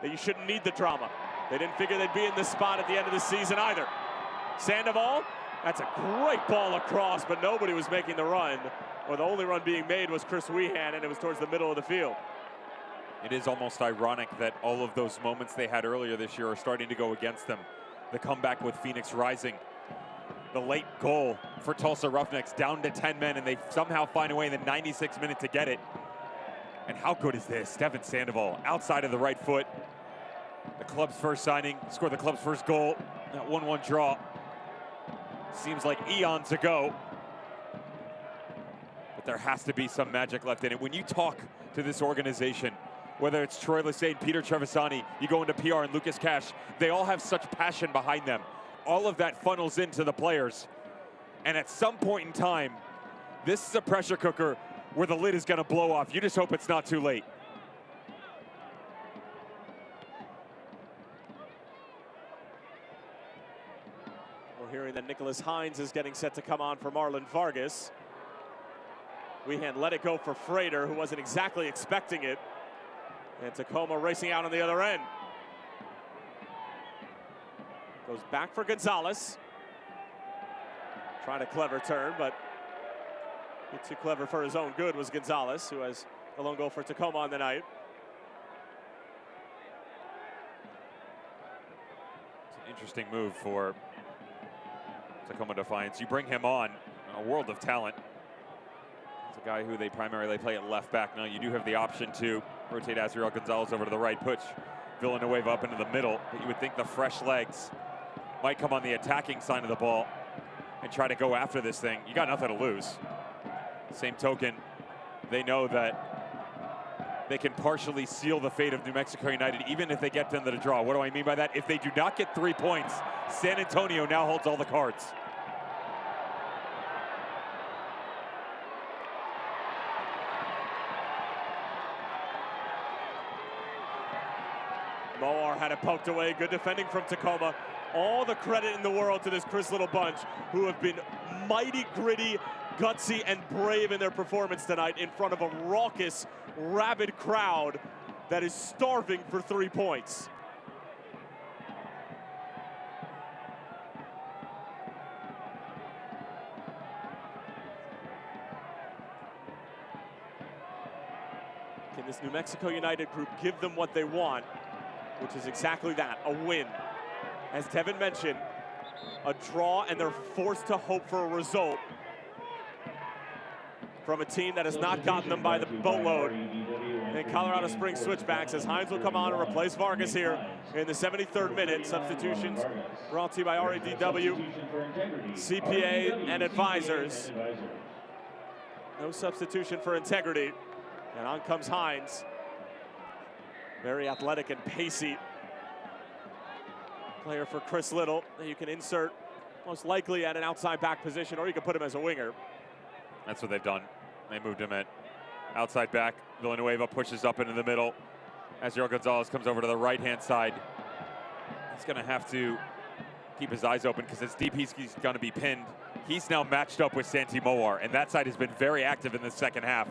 that you shouldn't need the drama. They didn't figure they'd be in this spot at the end of the season either. Sandoval, that's a great ball across, but nobody was making the run. Or the only run being made was Chris Wehan, and it was towards the middle of the field. It is almost ironic that all of those moments they had earlier this year are starting to go against them. The comeback with Phoenix Rising. The late goal for Tulsa Roughnecks, down to 10 men, and they somehow find a way in the 96th minute to get it. And how good is this? Stephen Sandoval, outside of the right foot. The club's first signing, scored the club's first goal. That 1-1 draw. Seems like eons ago. But there has to be some magic left in it. When you talk to this organization, whether it's Troy Lesane, Peter Trevisani, you go into PR and Lucas Cash, they all have such passion behind them. All of that funnels into the players. And at some point in time, this is a pressure cooker where the lid is going to blow off. You just hope it's not too late. We're hearing that Nicholas Hines is getting set to come on for Marlon Vargas. Wehan let it go for Frater, who wasn't exactly expecting it. And Tacoma racing out on the other end. Goes back for Gonzalez. Trying a clever turn, but too clever for his own good was Gonzalez, who has a lone goal for Tacoma on the night. It's an interesting move for Tacoma Defiance. You bring him on, a world of talent. It's a guy who they primarily play at left back. Now you do have the option to rotate Azriel Gonzalez over to the right, push Villanueva up into the middle, but you would think the fresh legs might come on the attacking side of the ball and try to go after this thing. You got nothing to lose. Same token, they know that they can partially seal the fate of New Mexico United, even if they get into the draw. What do I mean by that? If they do not get 3 points, San Antonio now holds all the cards. Moar had it poked away. Good defending from Tacoma. All the credit in the world to this Chris Little bunch, who have been mighty, gritty, gutsy, and brave in their performance tonight in front of a raucous, rabid crowd that is starving for 3 points. Can this New Mexico United group give them what they want, which is exactly that, a win? As Tevin mentioned, a draw, and they're forced to hope for a result from a team that has not gotten them by the boatload. And Colorado Springs switchbacks as Hines will come on and replace Vargas here in the 73rd minute. Substitutions brought to you by RADW, CPA, and advisors. No substitution for integrity. And on comes Hines. Very athletic and pacey player for Chris Little that you can insert most likely at an outside back position, or you can put him as a winger. That's what they've done. They moved him at outside back. Villanueva pushes up into the middle. Azriel Gonzalez comes over to the right-hand side. He's going to have to keep his eyes open because as deep he's going to be pinned. He's now matched up with Santi Moar, and that side has been very active in the second half.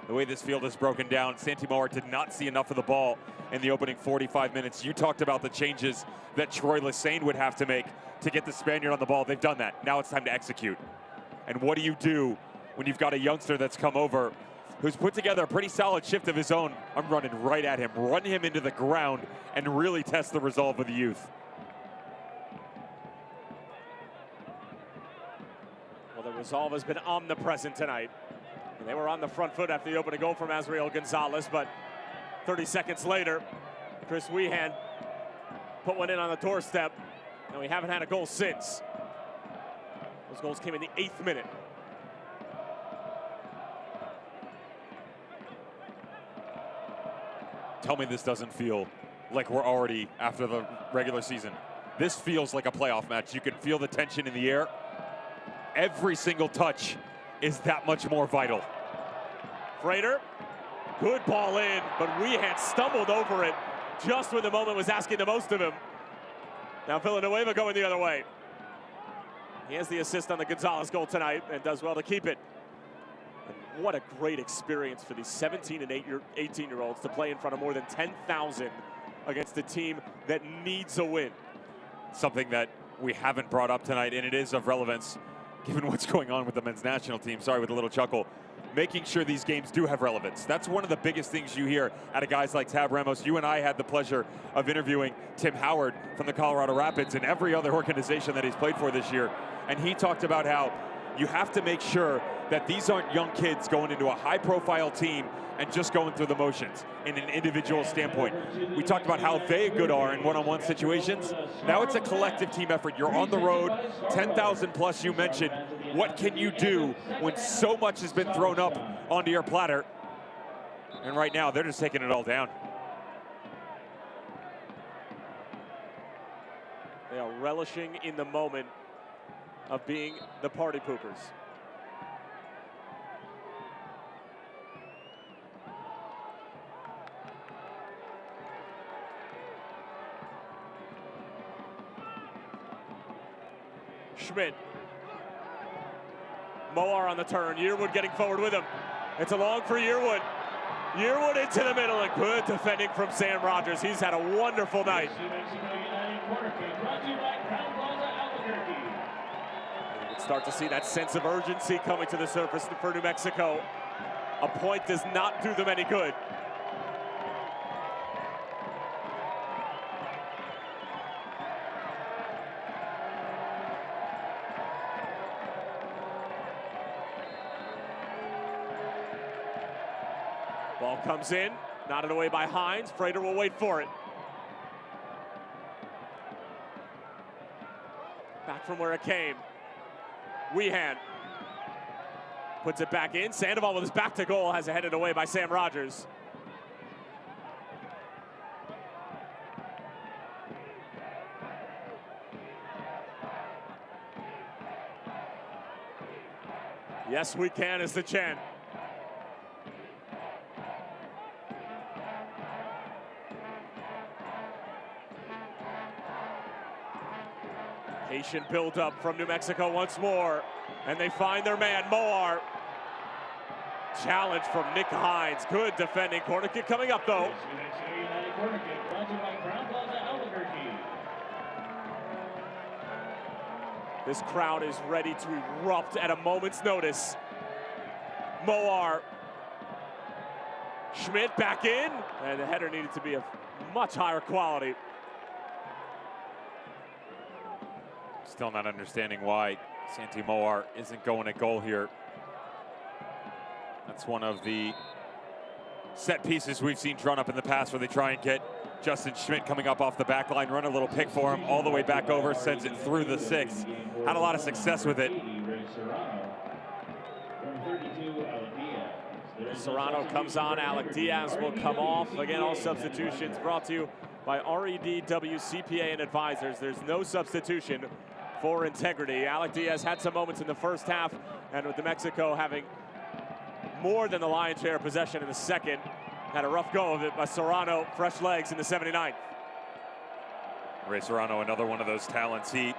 The way this field is broken down, Santi Moar did not see enough of the ball in the opening 45 minutes. You talked about the changes that Troy Lesesne would have to make to get the Spaniard on the ball. They've done that. Now it's time to execute. And what do you do when you've got a youngster that's come over who's put together a pretty solid shift of his own? I'm running right at him. Run him into the ground and really test the resolve of the youth. Well, the resolve has been omnipresent tonight. And they were on the front foot after the opening goal from Azriel Gonzalez, but 30 seconds later, Chris Wehan put one in on the doorstep, and we haven't had a goal since. Those goals came in the 8th minute. Tell me this doesn't feel like we're already after the regular season. This feels like a playoff match. You can feel the tension in the air. Every single touch is that much more vital. Frater, good ball in, but Wehan stumbled over it just when the moment was asking the most of him. Now Villanueva going the other way. He has the assist on the Gonzalez goal tonight and does well to keep it. And what a great experience for these 17 and 18-year-olds to play in front of more than 10,000 against a team that needs a win. Something that we haven't brought up tonight, and it is of relevance given what's going on with the men's national team. Sorry, with a little chuckle. Making sure these games do have relevance. That's one of the biggest things you hear out of guys like Tab Ramos. You and I had the pleasure of interviewing Tim Howard from the Colorado Rapids and every other organization that he's played for this year. And he talked about how you have to make sure that these aren't young kids going into a high-profile team and just going through the motions in an individual standpoint. We talked about how they good are in one-on-one situations. Now it's a collective team effort. You're on the road, 10,000 plus you mentioned. What can you do when so much has been thrown up onto your platter? And right now, they're just taking it all down. They are relishing in the moment of being the party poopers. Schmidt. Moar on the turn. Yearwood getting forward with him. It's a long for Yearwood. Yearwood into the middle, and good defending from Sam Rogers. He's had a wonderful night. You can start to see that sense of urgency coming to the surface for New Mexico. A point does not do them any good. Ball comes in, nodded away by Hines. Frater will wait for it. Back from where it came. Wehan puts it back in. Sandoval with his back to goal has it headed away by Sam Rogers. Yes, we can is the chant. Patient build-up from New Mexico once more, and they find their man, Moar. Challenge from Nick Hines. Good defending corner kick coming up, though. This crowd is ready to erupt at a moment's notice. Moar. Schmidt back in, and the header needed to be of much higher quality. Still not understanding why Santi Moar isn't going at goal here. That's one of the set pieces we've seen drawn up in the past where they try and get Justin Schmidt coming up off the back line, run a little pick for him, all the way back over, sends it through the six. Had a lot of success with it. Serrano comes on, Alec Diaz will come off. Again, all substitutions brought to you by REDW CPA and Advisors. There's no substitution for integrity. Alec Diaz had some moments in the first half, and with New Mexico having more than the lion's share of possession in the second, had a rough go of it, but Serrano, fresh legs in the 79th. Ray Serrano, another one of those talents. He,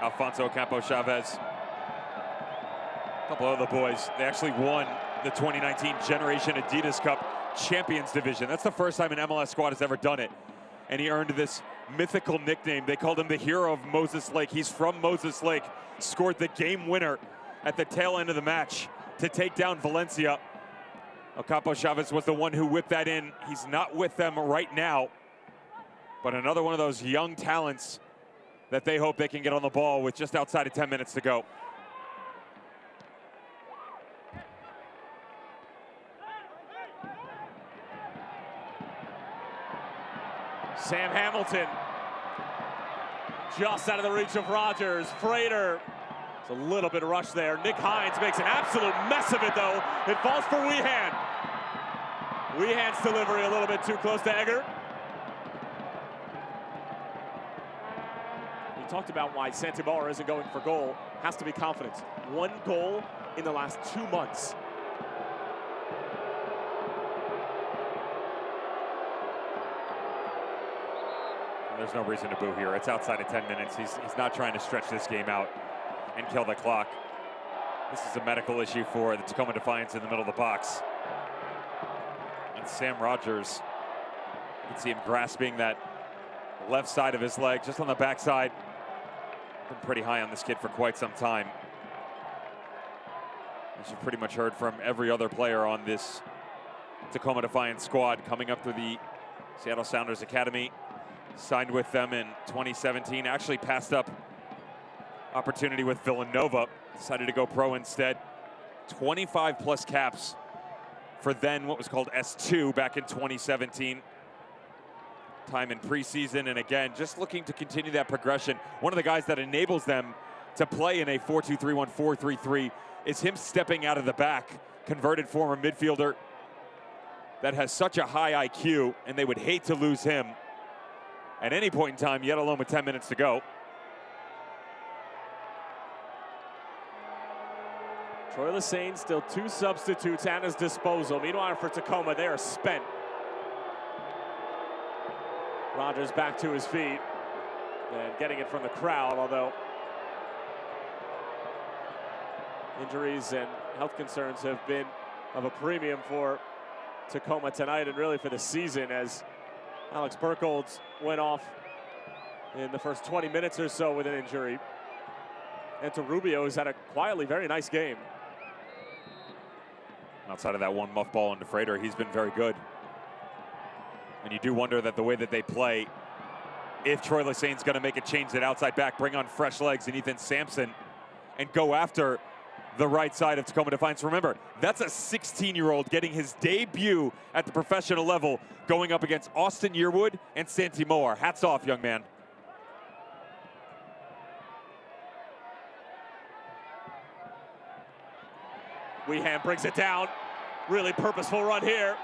Alfonso Campo Chavez, a couple other boys, they actually won the 2019 Generation Adidas Cup Champions Division. That's the first time an MLS squad has ever done it. And he earned this mythical nickname. They called him the hero of Moses Lake. He's from Moses Lake, scored the game winner at the tail end of the match to take down Valencia. Ocampo Chavez was the one who whipped that in. He's not with them right now, but another one of those young talents that they hope they can get on the ball with just outside of 10 minutes to go. Sam Hamilton, just out of the reach of Rogers. Frater, it's a little bit of rush there. Nick Hines makes an absolute mess of it, though. It falls for Weehan. Weehan's delivery a little bit too close to Egger. We talked about why Santi Moar isn't going for goal. Has to be confidence. 1 goal in the last 2 months. There's no reason to boo here. It's outside of 10 minutes. He's not trying to stretch this game out and kill the clock. This is a medical issue for the Tacoma Defiance in the middle of the box. And Sam Rogers, you can see him grasping that left side of his leg, just on the backside. Been pretty high on this kid for quite some time. As you've pretty much heard from every other player on this Tacoma Defiance squad coming up through the Seattle Sounders Academy. Signed with them in 2017, actually passed up opportunity with Villanova, decided to go pro instead. 25 plus caps for then what was called S2 back in 2017. Time in preseason, and again, just looking to continue that progression. One of the guys that enables them to play in a 4-2-3-1, 4-3-3 is him stepping out of the back, converted former midfielder that has such a high IQ, and they would hate to lose him at any point in time, yet alone with 10 minutes to go. Troy Lesesne still 2 substitutes at his disposal. Meanwhile, for Tacoma, they are spent. Rogers back to his feet and getting it from the crowd, although injuries and health concerns have been of a premium for Tacoma tonight and really for the season, as Alex Burkholz went off in the first 20 minutes or so with an injury. And Rubio has had a quietly very nice game. Outside of that one muff ball into Frater, he's been very good. And you do wonder that the way that they play, if Troy Lesesne's going to make a change at outside back, bring on fresh legs and Ethan Sampson, and go after the right side of Tacoma Defiance. Remember, that's a 16-year-old getting his debut at the professional level, going up against Austin Yearwood and Santi Moar. Hats off, young man. Weehan brings it down. Really purposeful run here.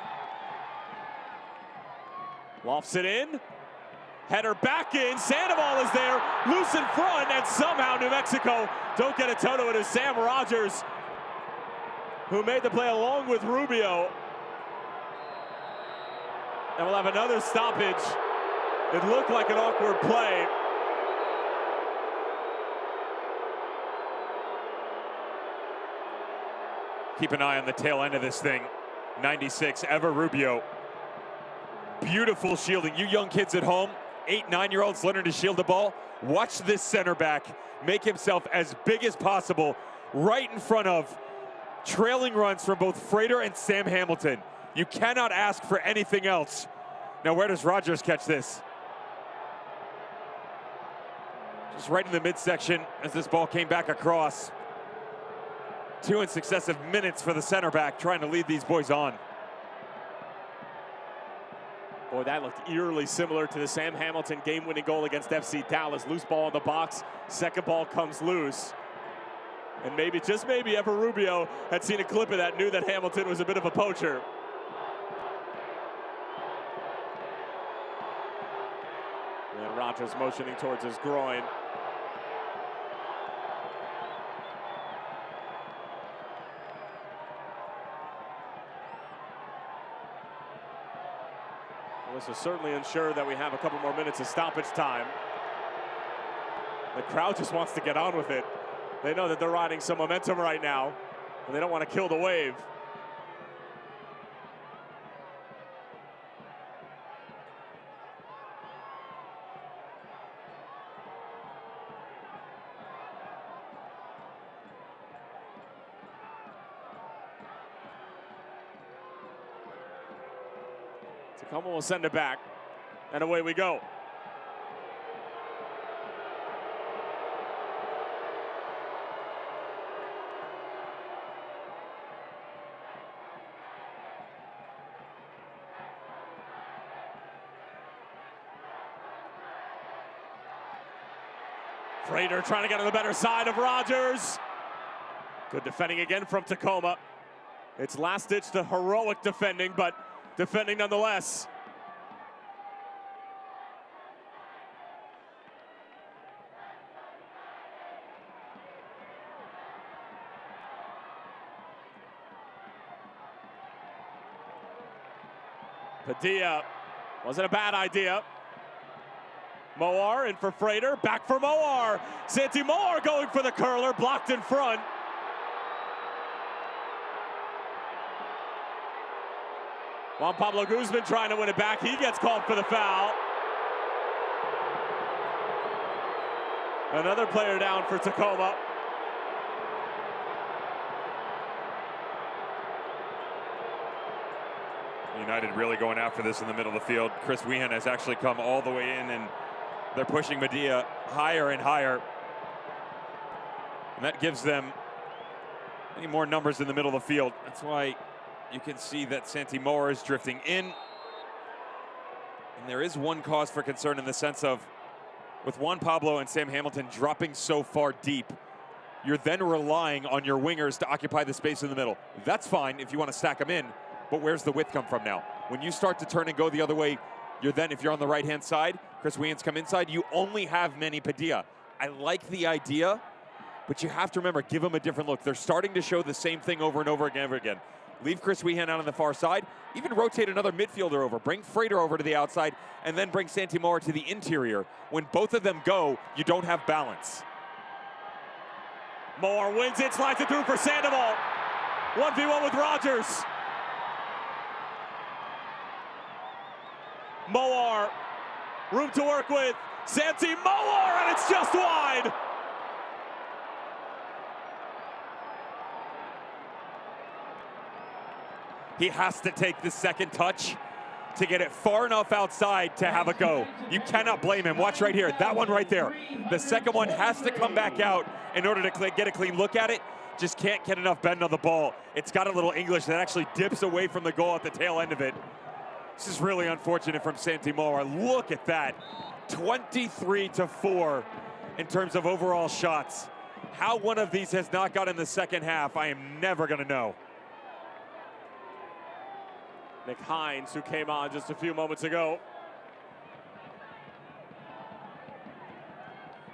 Lofts it in. Header back in. Sandoval is there. Loose in front, and somehow New Mexico don't get a toe to it as Sam Rogers who made the play along with Rubio. And we'll have another stoppage. It looked like an awkward play. Keep an eye on the tail end of this thing. 96, Ever Rubio. Beautiful shielding. You young kids at home, 8, 9-year-olds learning to shield the ball. Watch this center back make himself as big as possible right in front of trailing runs from both Frater and Sam Hamilton. You cannot ask for anything else. Now where does Rogers catch this? Just right in the midsection as this ball came back across. 2 in successive minutes for the center back trying to lead these boys on. Boy, that looked eerily similar to the Sam Hamilton game-winning goal against FC Dallas. Loose ball in the box, second ball comes loose. And maybe, just maybe, Ever Rubio had seen a clip of that, knew that Hamilton was a bit of a poacher. And Rogers motioning towards his groin. This will certainly ensure that we have a couple more minutes of stoppage time. The crowd just wants to get on with it. They know that they're riding some momentum right now, and they don't want to kill the wave. Tacoma will send it back, and away we go. Frater trying to get on the better side of Rogers. Good defending again from Tacoma. It's last-ditch to heroic defending, but defending nonetheless. Padilla, wasn't a bad idea. Moar in for Frater, back for Moar. Santi Moar going for the curler, blocked in front. Juan Pablo Guzman trying to win it back. He gets called for the foul. Another player down for Tacoma. United really going after this in the middle of the field. Chris Wehan has actually come all the way in, and they're pushing Medea higher and higher. And that gives them many more numbers in the middle of the field. That's why you can see that Santi Moar is drifting in. And there is one cause for concern in the sense of, with Juan Pablo and Sam Hamilton dropping so far deep, you're then relying on your wingers to occupy the space in the middle. That's fine if you want to stack them in, but where's the width come from now? When you start to turn and go the other way, you're then, if you're on the right-hand side, Chris Wehan's come inside, you only have Manny Padilla. I like the idea, but you have to remember, give them a different look. They're starting to show the same thing over and over again. Leave Chris Wehan out on the far side, even rotate another midfielder over, bring Frater over to the outside, and then bring Santi Moar to the interior. When both of them go, you don't have balance. Moar wins it, slides it through for Sandoval. 1v1 with Rogers. Moar, room to work with. Santi Moar, and it's just wide. He has to take the second touch to get it far enough outside to have a go. You cannot blame him. Watch right here, that one right there. The second one has to come back out in order to get a clean look at it. Just can't get enough bend on the ball. It's got a little English that actually dips away from the goal at the tail end of it. This is really unfortunate from Santi Moar. Look at that, 23-4 in terms of overall shots. How one of these has not got in the second half, I am never gonna know. Nick Hines, who came on just a few moments ago.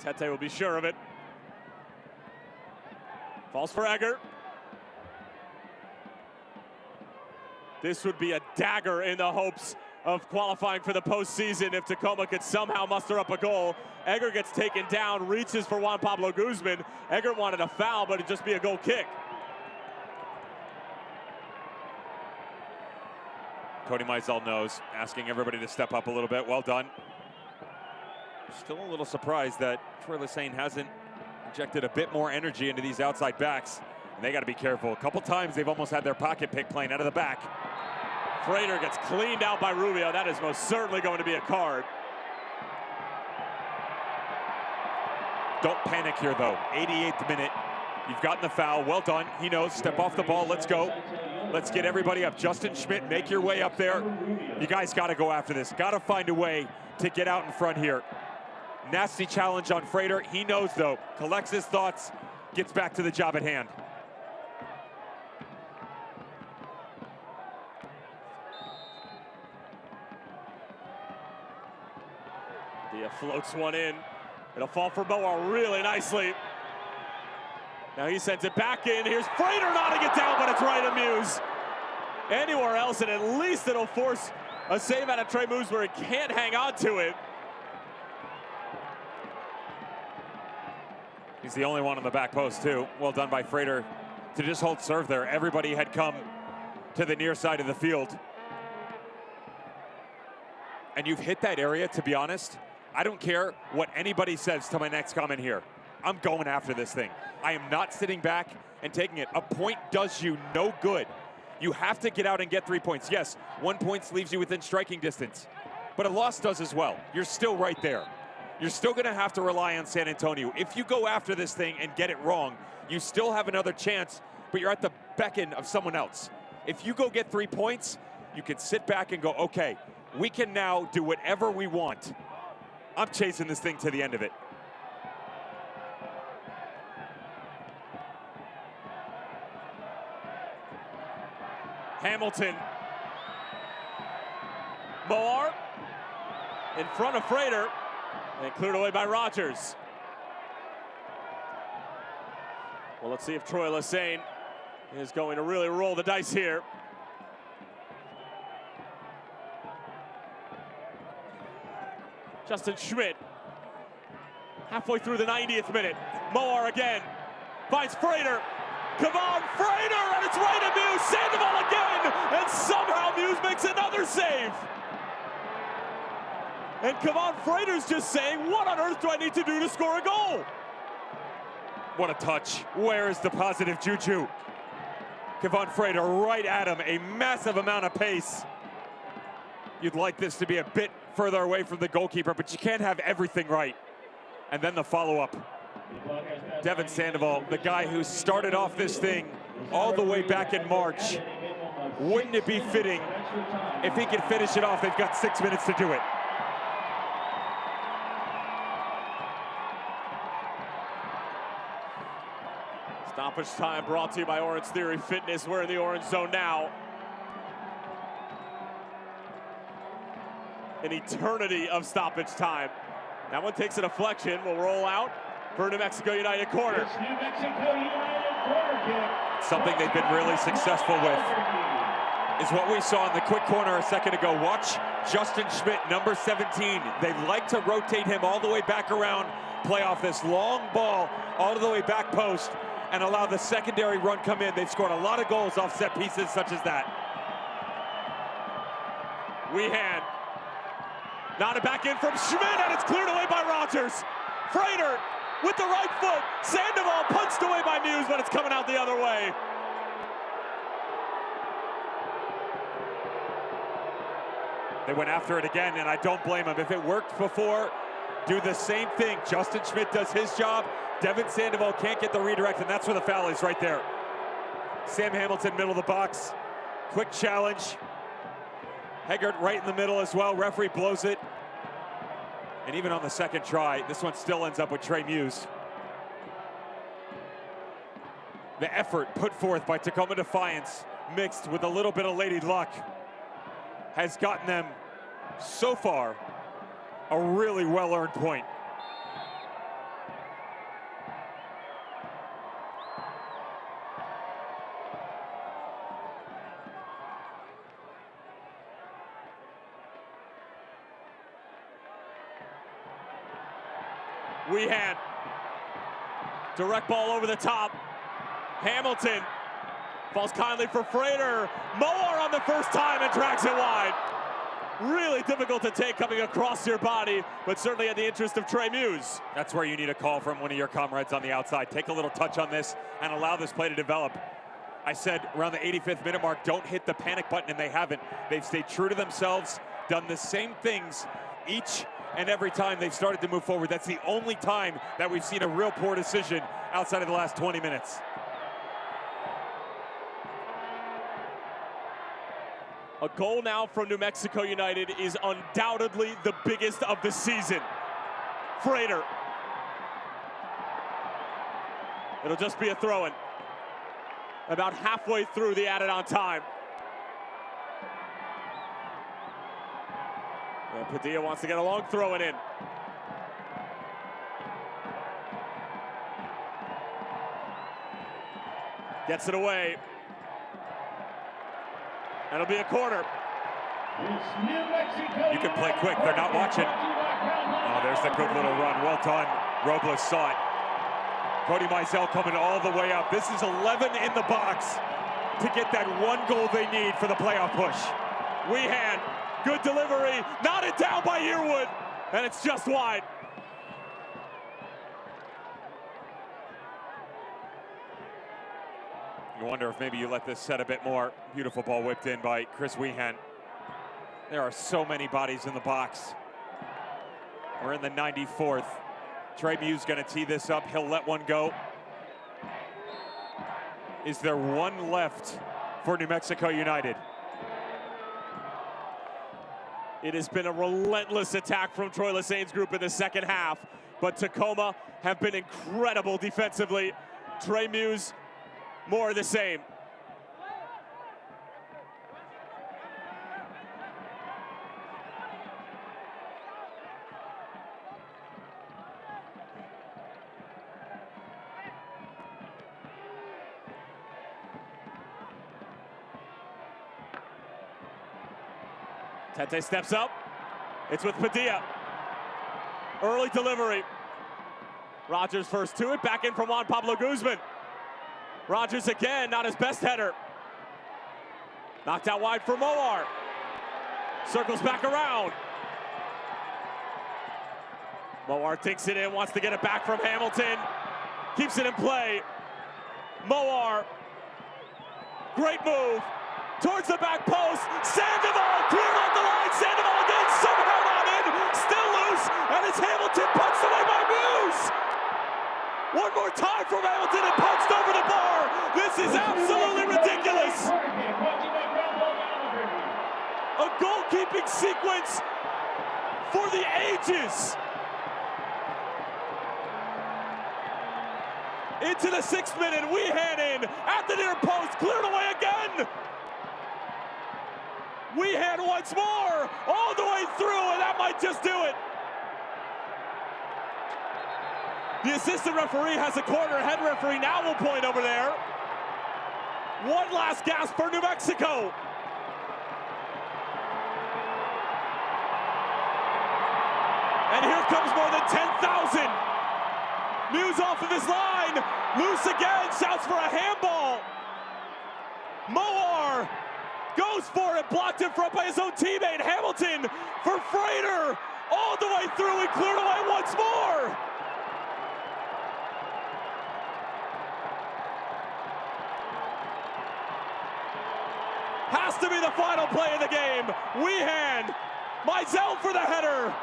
Tete will be sure of it. Falls for Egger. This would be a dagger in the hopes of qualifying for the postseason if Tacoma could somehow muster up a goal. Egger gets taken down, reaches for Juan Pablo Guzman. Egger wanted a foul, but it'd just be a goal kick. Cody Mizell knows, asking everybody to step up a little bit. Well done. Still a little surprised that Troy Lesesne hasn't injected a bit more energy into these outside backs. And they got to be careful. A couple times they've almost had their pocket pick playing out of the back. Frater gets cleaned out by Rubio. That is most certainly going to be a card. Don't panic here, though. 88th minute. You've gotten the foul. Well done. He knows. Step off the ball. Let's go. Let's get everybody up. Justin Schmidt, make your way up there. You guys got to go after this. Got to find a way to get out in front here. Nasty challenge on Frater. He knows, though. Collects his thoughts. Gets back to the job at hand. Dia floats one in. It'll fall for Boa really nicely. Now he sends it back in. Here's Frater knotting it down, but it's right at Muse. Anywhere else, and at least it'll force a save out of Trey Muse where he can't hang on to it. He's the only one on the back post, too. Well done by Frater to just hold serve there. Everybody had come to the near side of the field. And you've hit that area, to be honest. I don't care what anybody says to my next comment here. I'm going after this thing. I am not sitting back and taking it. A point does you no good. You have to get out and get 3 points. Yes, 1 point leaves you within striking distance, but a loss does as well. You're still right there. You're still going to have to rely on San Antonio. If you go after this thing and get it wrong, you still have another chance, but you're at the beckon of someone else. If you go get 3 points, you can sit back and go, okay, we can now do whatever we want. I'm chasing this thing to the end of it. Hamilton. Moar in front of Frater and cleared away by Rogers. Well, let's see if Troy Lesesne is going to really roll the dice here. Justin Schmidt, halfway through the 90th minute. Moar again, finds Frater. Kevon Frater, and it's right at Muse. Sandoval again, and somehow Muse makes another save. And Kevon Frater's just saying, what on earth do I need to do to score a goal? What a touch. Where is the positive juju? Kevon Frater right at him, a massive amount of pace. You'd like this to be a bit further away from the goalkeeper, but you can't have everything right. And then the follow-up. Devin Sandoval, the guy who started off this thing all the way back in March. Wouldn't it be fitting if he could finish it off? They've got 6 minutes to do it. Stoppage time brought to you by Orange Theory Fitness. We're in the orange zone now. An eternity of stoppage time. That one takes a deflection, will roll out for New Mexico United corner. New Mexico United corner kick. Something they've been really successful with is what we saw in the quick corner a second ago. Watch Justin Schmidt, number 17. They like to rotate him all the way back around, play off this long ball all the way back post, and allow the secondary run come in. They've scored a lot of goals off set pieces such as that. Wehan. Knotted back in from Schmidt, and it's cleared away by Rogers. Frater with the right foot. Sandoval punched away by Muse, but it's coming out the other way. They went after it again, and I don't blame him. If it worked before, do the same thing. Justin Schmidt does his job. Devin Sandoval can't get the redirect, and that's where the foul is right there. Sam Hamilton, middle of the box. Quick challenge. Heggert right in the middle as well. Referee blows it. And even on the second try, this one still ends up with Trey Muse. The effort put forth by Tacoma Defiance, mixed with a little bit of lady luck, has gotten them, so far, a really well-earned point. Weehan. Direct ball over the top. Hamilton falls kindly for Frater. Moar on the first time and tracks it wide. Really difficult to take coming across your body, but certainly at the interest of Trey Muse. That's where you need a call from one of your comrades on the outside. Take a little touch on this and allow this play to develop. I said around the 85th minute mark, don't hit the panic button, and they haven't. They've stayed true to themselves, done the same things each and every time they've started to move forward. That's the only time that we've seen a real poor decision outside of the last 20 minutes. A goal now from New Mexico United is undoubtedly the biggest of the season. Frater. It'll just be a throw-in. About halfway through the added on time. And Padilla wants to get a long throw-in in. Gets it away. And it'll be a corner. You can play quick, they're not watching. Oh, there's the good little run, well done. Robles saw it. Cody Mizell coming all the way up. This is 11 in the box to get that one goal they need for the playoff push. Weehan, good delivery, knotted down by Yearwood, and it's just wide. You wonder if maybe you let this set a bit more. Beautiful ball whipped in by Chris Weehan. There are so many bodies in the box. We're in the 94th. Trey Muse gonna tee this up. He'll let one go. Is there one left for New Mexico United? It has been a relentless attack from Troy Lesesne's group in the second half, but Tacoma have been incredible defensively. Trey Muse, more of the same. Tete steps up. It's with Padilla. Early delivery. Rogers first to it. Back in from Juan Pablo Guzman. Rogers again, not his best header. Knocked out wide for Moar. Circles back around. Moar takes it in, wants to get it back from Hamilton. Keeps it in play. Moar. Great move. Towards the back post. Sandoval cleared off the line. Sandoval again, somehow not in. Still loose, and it's Hamilton punched away by Muse. One more time from Hamilton and punched over the bar. This is absolutely ridiculous. A goalkeeping sequence for the ages. Into the 6th minute, Weehan in at the near post, cleared away again. Weehan once more, all the way through, and that might just do it. The assistant referee has a corner. Head referee now will point over there. One last gasp for New Mexico. And here comes more than 10,000. Muse off of his line. Loose again, shouts for a handball. Moar goes for it, blocked in front by his own teammate. Hamilton for Frater. All the way through and cleared away once more. Has to be the final play of the game. Weehan, Mizell for the header.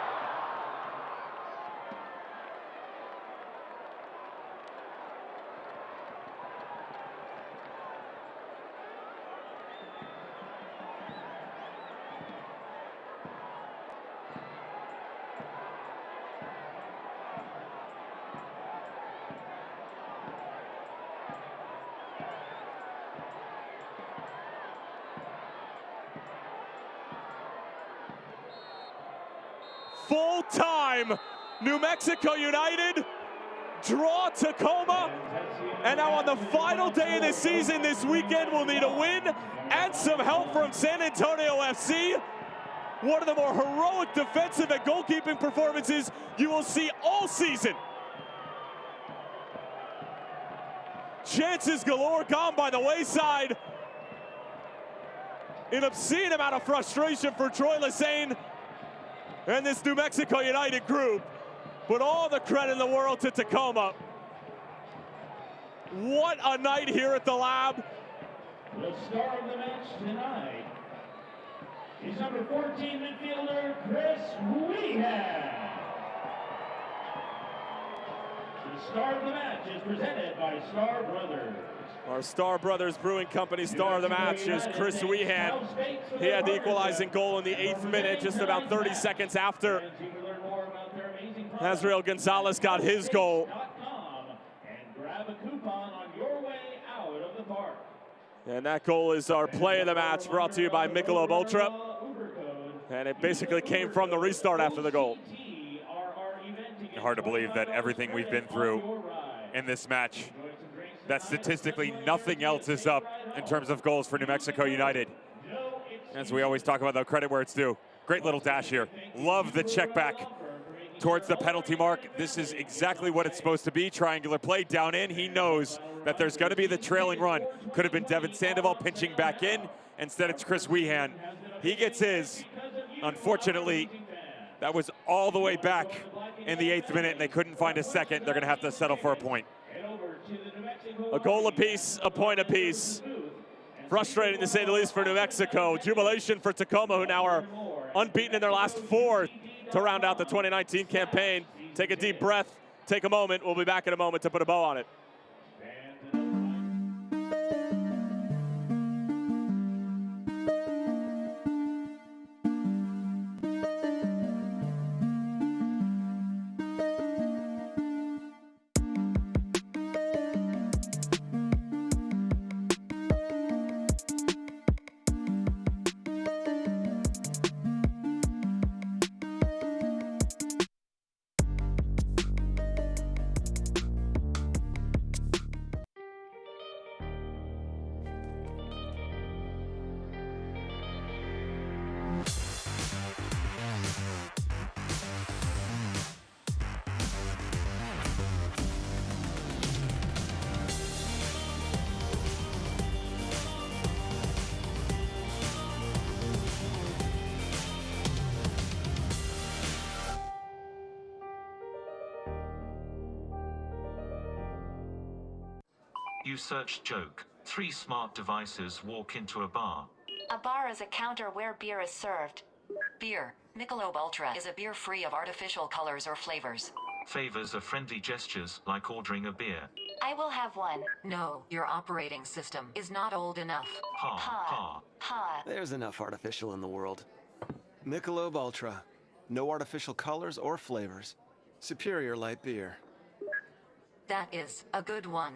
Full time, New Mexico United draw Tacoma, and now on the final day of the season this weekend we'll need a win and some help from San Antonio FC. One of the more heroic defensive and goalkeeping performances you will see all season Chances galore gone by the wayside. An obscene amount of frustration for Troy Lesesne and this New Mexico United group. But all the credit in the world to Tacoma. What a night here at the Lab. The star of the match tonight is number 14 midfielder Chris Weehan. The star of the match is presented by Star Brothers. Our Star Brothers Brewing Company star of the match is Chris Weehan. He had the equalizing goal in the 8th minute, just about 30 seconds after Azriel Gonzalez got his goal. And grab a coupon on your way out of the park. And that goal is our play of the match, brought to you by Michelob Ultra. And it basically came from the restart after the goal. Hard to believe that everything we've been through in this match, that statistically nothing else is up in terms of goals for New Mexico United. As we always talk about, the credit where it's due. Great little dash here. Love the check back towards the penalty mark. This is exactly what it's supposed to be. Triangular play down in. He knows that there's going to be the trailing run. Could have been Devin Sandoval pinching back in. Instead, it's Chris Weehan. He gets his. Unfortunately, that was all the way back in the 8th minute, and they couldn't find a second. They're going to have to settle for a point. A goal apiece, a point apiece. Frustrating to say the least for New Mexico. Jubilation for Tacoma, who now are unbeaten in their last 4 to round out the 2019 campaign. Take a deep breath, take a moment. We'll be back in a moment to put a bow on it. You search joke. 3 smart devices walk into a bar. A bar is a counter where beer is served. Beer. Michelob Ultra is a beer free of artificial colors or flavors. Favors are friendly gestures, like ordering a beer. I will have one. No, your operating system is not old enough. Ha, ha. Ha. There's enough artificial in the world. Michelob Ultra. No artificial colors or flavors. Superior light beer. That is a good one.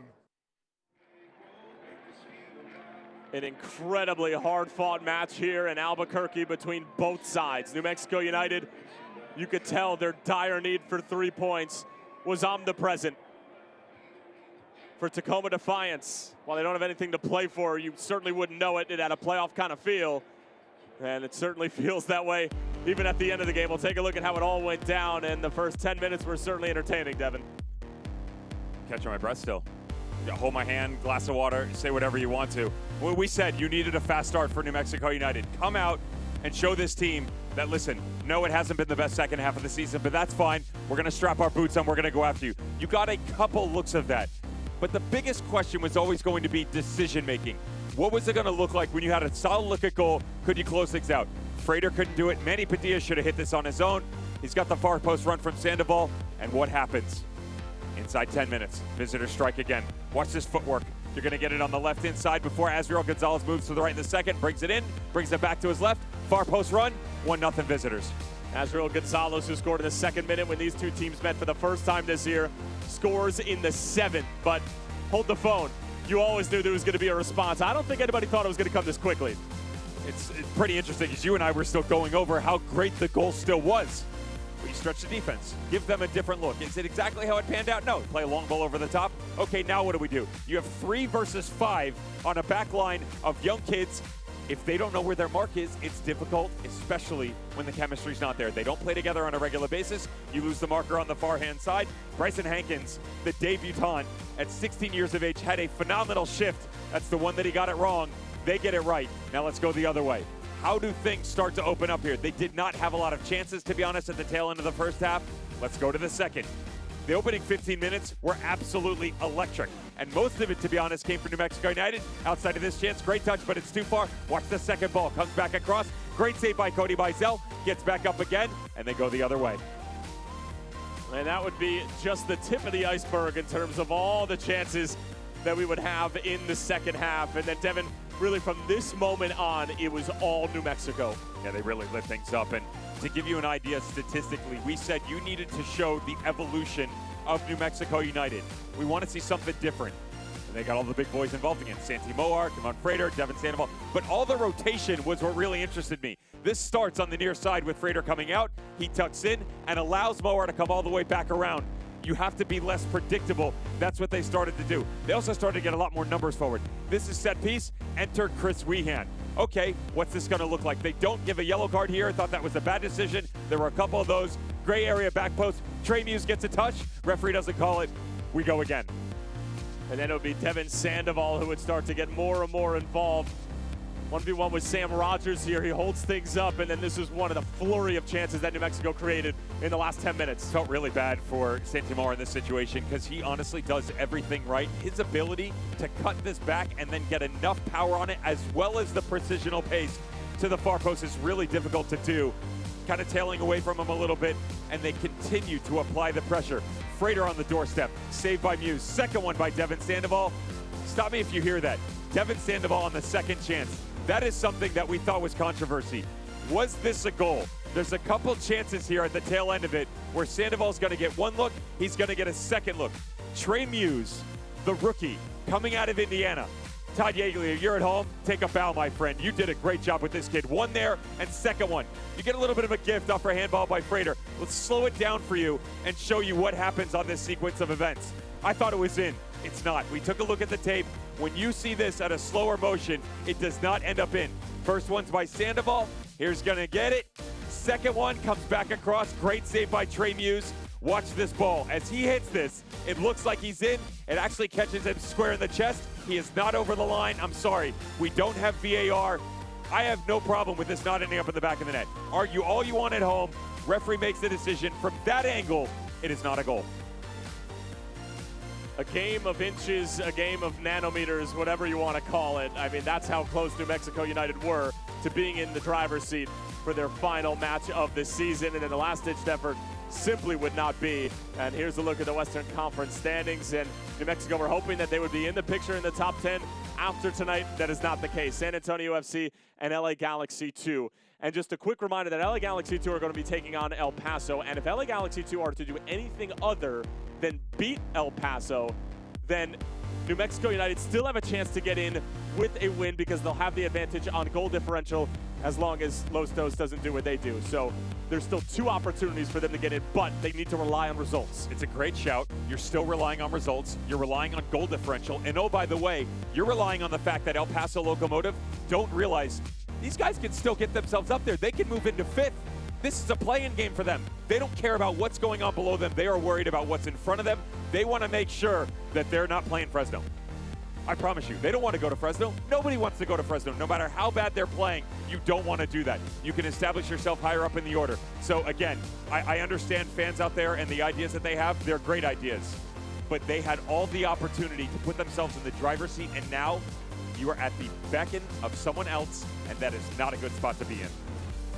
An incredibly hard-fought match here in Albuquerque between both sides. New Mexico United, you could tell their dire need for 3 points was omnipresent. For Tacoma Defiance, while they don't have anything to play for, you certainly wouldn't know it. It had a playoff kind of feel, and it certainly feels that way even at the end of the game. We'll take a look at how it all went down, and the first 10 minutes were certainly entertaining, Devin. Catching my breath still. Hold my hand, glass of water, say whatever you want to. Well, we said you needed a fast start for New Mexico United. Come out and show this team that, listen, no, it hasn't been the best second half of the season, but that's fine. We're going to strap our boots on. We're going to go after you. You got a couple looks of that. But the biggest question was always going to be decision-making. What was it going to look like when you had a solid look at goal? Could you close things out? Frater couldn't do it. Manny Padilla should have hit this on his own. He's got the far post run from Sandoval. And what happens? Inside 10 minutes, visitors strike again. Watch this footwork. You're going to get it on the left inside before Azriel Gonzalez moves to the right in the second, brings it in, brings it back to his left. Far post run, 1-0 visitors. Azriel Gonzalez, who scored in the 2nd minute when these two teams met for the first time this year, scores in the 7th. But hold the phone. You always knew there was going to be a response. I don't think anybody thought it was going to come this quickly. It's pretty interesting because you and I were still going over how great the goal still was. But you stretch the defense, give them a different look. Is it exactly how it panned out? No. Play a long ball over the top. Okay, now what do we do? You have 3 versus 5 on a back line of young kids if they don't know where their mark is, it's difficult, especially when the chemistry's not there. They don't play together on a regular basis. You lose the marker on the far-hand side. Bryson Hankins, the debutant at 16 years of age, had a phenomenal shift. That's the one that he got it wrong. They get it right. Now let's go the other way. How do things start to open up here? They did not have a lot of chances, to be honest, at the tail end of the first half. Let's go to the second. The opening 15 minutes were absolutely electric. And most of it, to be honest, came from New Mexico United. Outside of this chance, great touch, but it's too far. Watch the second ball. Comes back across. Great save by Cody Bizell. Gets back up again, and they go the other way. And that would be just the tip of the iceberg in terms of all the chances that we would have in the second half. And then, Devin, really from this moment on, it was all New Mexico. Yeah, they really lit things up. And to give you an idea statistically, we said you needed to show the evolution of New Mexico United. We want to see something different. And they got all the big boys involved again. Santi Moar, Devon Frater, Devin Sandoval. But all the rotation was what really interested me. This starts on the near side with Frater coming out. He tucks in and allows Moar to come all the way back around. You have to be less predictable. That's what they started to do. They also started to get a lot more numbers forward. This is set piece. Enter Chris Wehan. Okay, what's this going to look like? They don't give a yellow card here. I thought that was a bad decision. There were a couple of those. Gray area back post. Trey Muse gets a touch. Referee doesn't call it. We go again. And then it would be Devin Sandoval who would start to get more and more involved. 1v1 with Sam Rogers here. He holds things up, and then this is one of the flurry of chances that New Mexico created in the last 10 minutes. Felt really bad for Santi Moar in this situation because he honestly does everything right. His ability to cut this back and then get enough power on it, as well as the precisional pace to the far post, is really difficult to do. Kind of tailing away from him a little bit, and they continue to apply the pressure. Frater on the doorstep, saved by Muse. Second one by Devin Sandoval. Stop me if you hear that. Devin Sandoval on the second chance. That is something that we thought was controversy. Was this a goal? There's a couple chances here at the tail end of it where Sandoval's going to get one look, he's going to get a second look. Trey Muse, the rookie, coming out of Indiana. Todd Yeagley, you're at home. Take a bow, my friend. You did a great job with this kid. One there, and second one. You get a little bit of a gift off for a handball by Frater. Let's slow it down for you and show you what happens on this sequence of events. I thought it was in. It's not. We took a look at the tape. When you see this at a slower motion, it does not end up in. First one's by Sandoval. Here's going to get it. Second one comes back across. Great save by Trey Muse. Watch this ball. As he hits this, it looks like he's in. It actually catches him square in the chest. He is not over the line. I'm sorry. We don't have VAR. I have no problem with this not ending up in the back of the net. Argue all you want at home. Referee makes the decision. From that angle, it is not a goal. A game of inches, a game of nanometers, whatever you want to call it. I mean, that's how close New Mexico United were to being in the driver's seat for their final match of the season. And then the last-ditched effort simply would not be. And here's a look at the Western Conference standings. And New Mexico were hoping that they would be in the picture in the top 10 after tonight. That is not the case. San Antonio FC and LA Galaxy 2. And just a quick reminder that LA Galaxy 2 are going to be taking on El Paso. And if LA Galaxy 2 are to do anything other than beat El Paso, then New Mexico United still have a chance to get in with a win because they'll have the advantage on goal differential as long as Los Dos doesn't do what they do. So there's still two opportunities for them to get in, but they need to rely on results. It's a great shout. You're still relying on results. You're relying on goal differential. And oh, by the way, you're relying on the fact that El Paso Locomotive don't realize these guys can still get themselves up there. They can move into fifth. This is a play-in game for them. They don't care about what's going on below them. They are worried about what's in front of them. They want to make sure that they're not playing Fresno. I promise you, they don't want to go to Fresno. Nobody wants to go to Fresno. No matter how bad they're playing, you don't want to do that. You can establish yourself higher up in the order. So again, I understand fans out there and the ideas that they have. They're great ideas. But they had all the opportunity to put themselves in the driver's seat, and now you are at the beckon of someone else, and that is not a good spot to be in.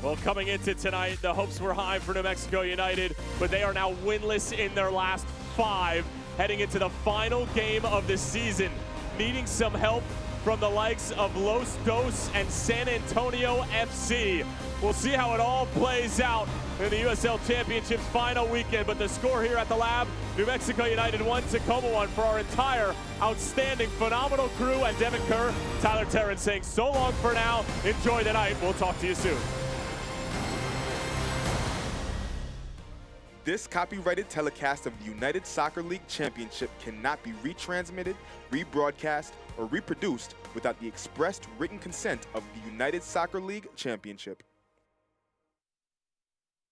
Well, coming into tonight, the hopes were high for New Mexico United, but they are now winless in their last 5, heading into the final game of the season, needing some help from the likes of Los Dos and San Antonio FC. We'll see how it all plays out in the USL Championship's final weekend, but the score here at the Lab, New Mexico United 1, Tacoma 1 for our entire outstanding, phenomenal crew, and Devin Kerr, Tyler Terran saying so long for now. Enjoy the night. We'll talk to you soon. This copyrighted telecast of the United Soccer League Championship cannot be retransmitted, rebroadcast, or reproduced without the expressed written consent of the United Soccer League Championship.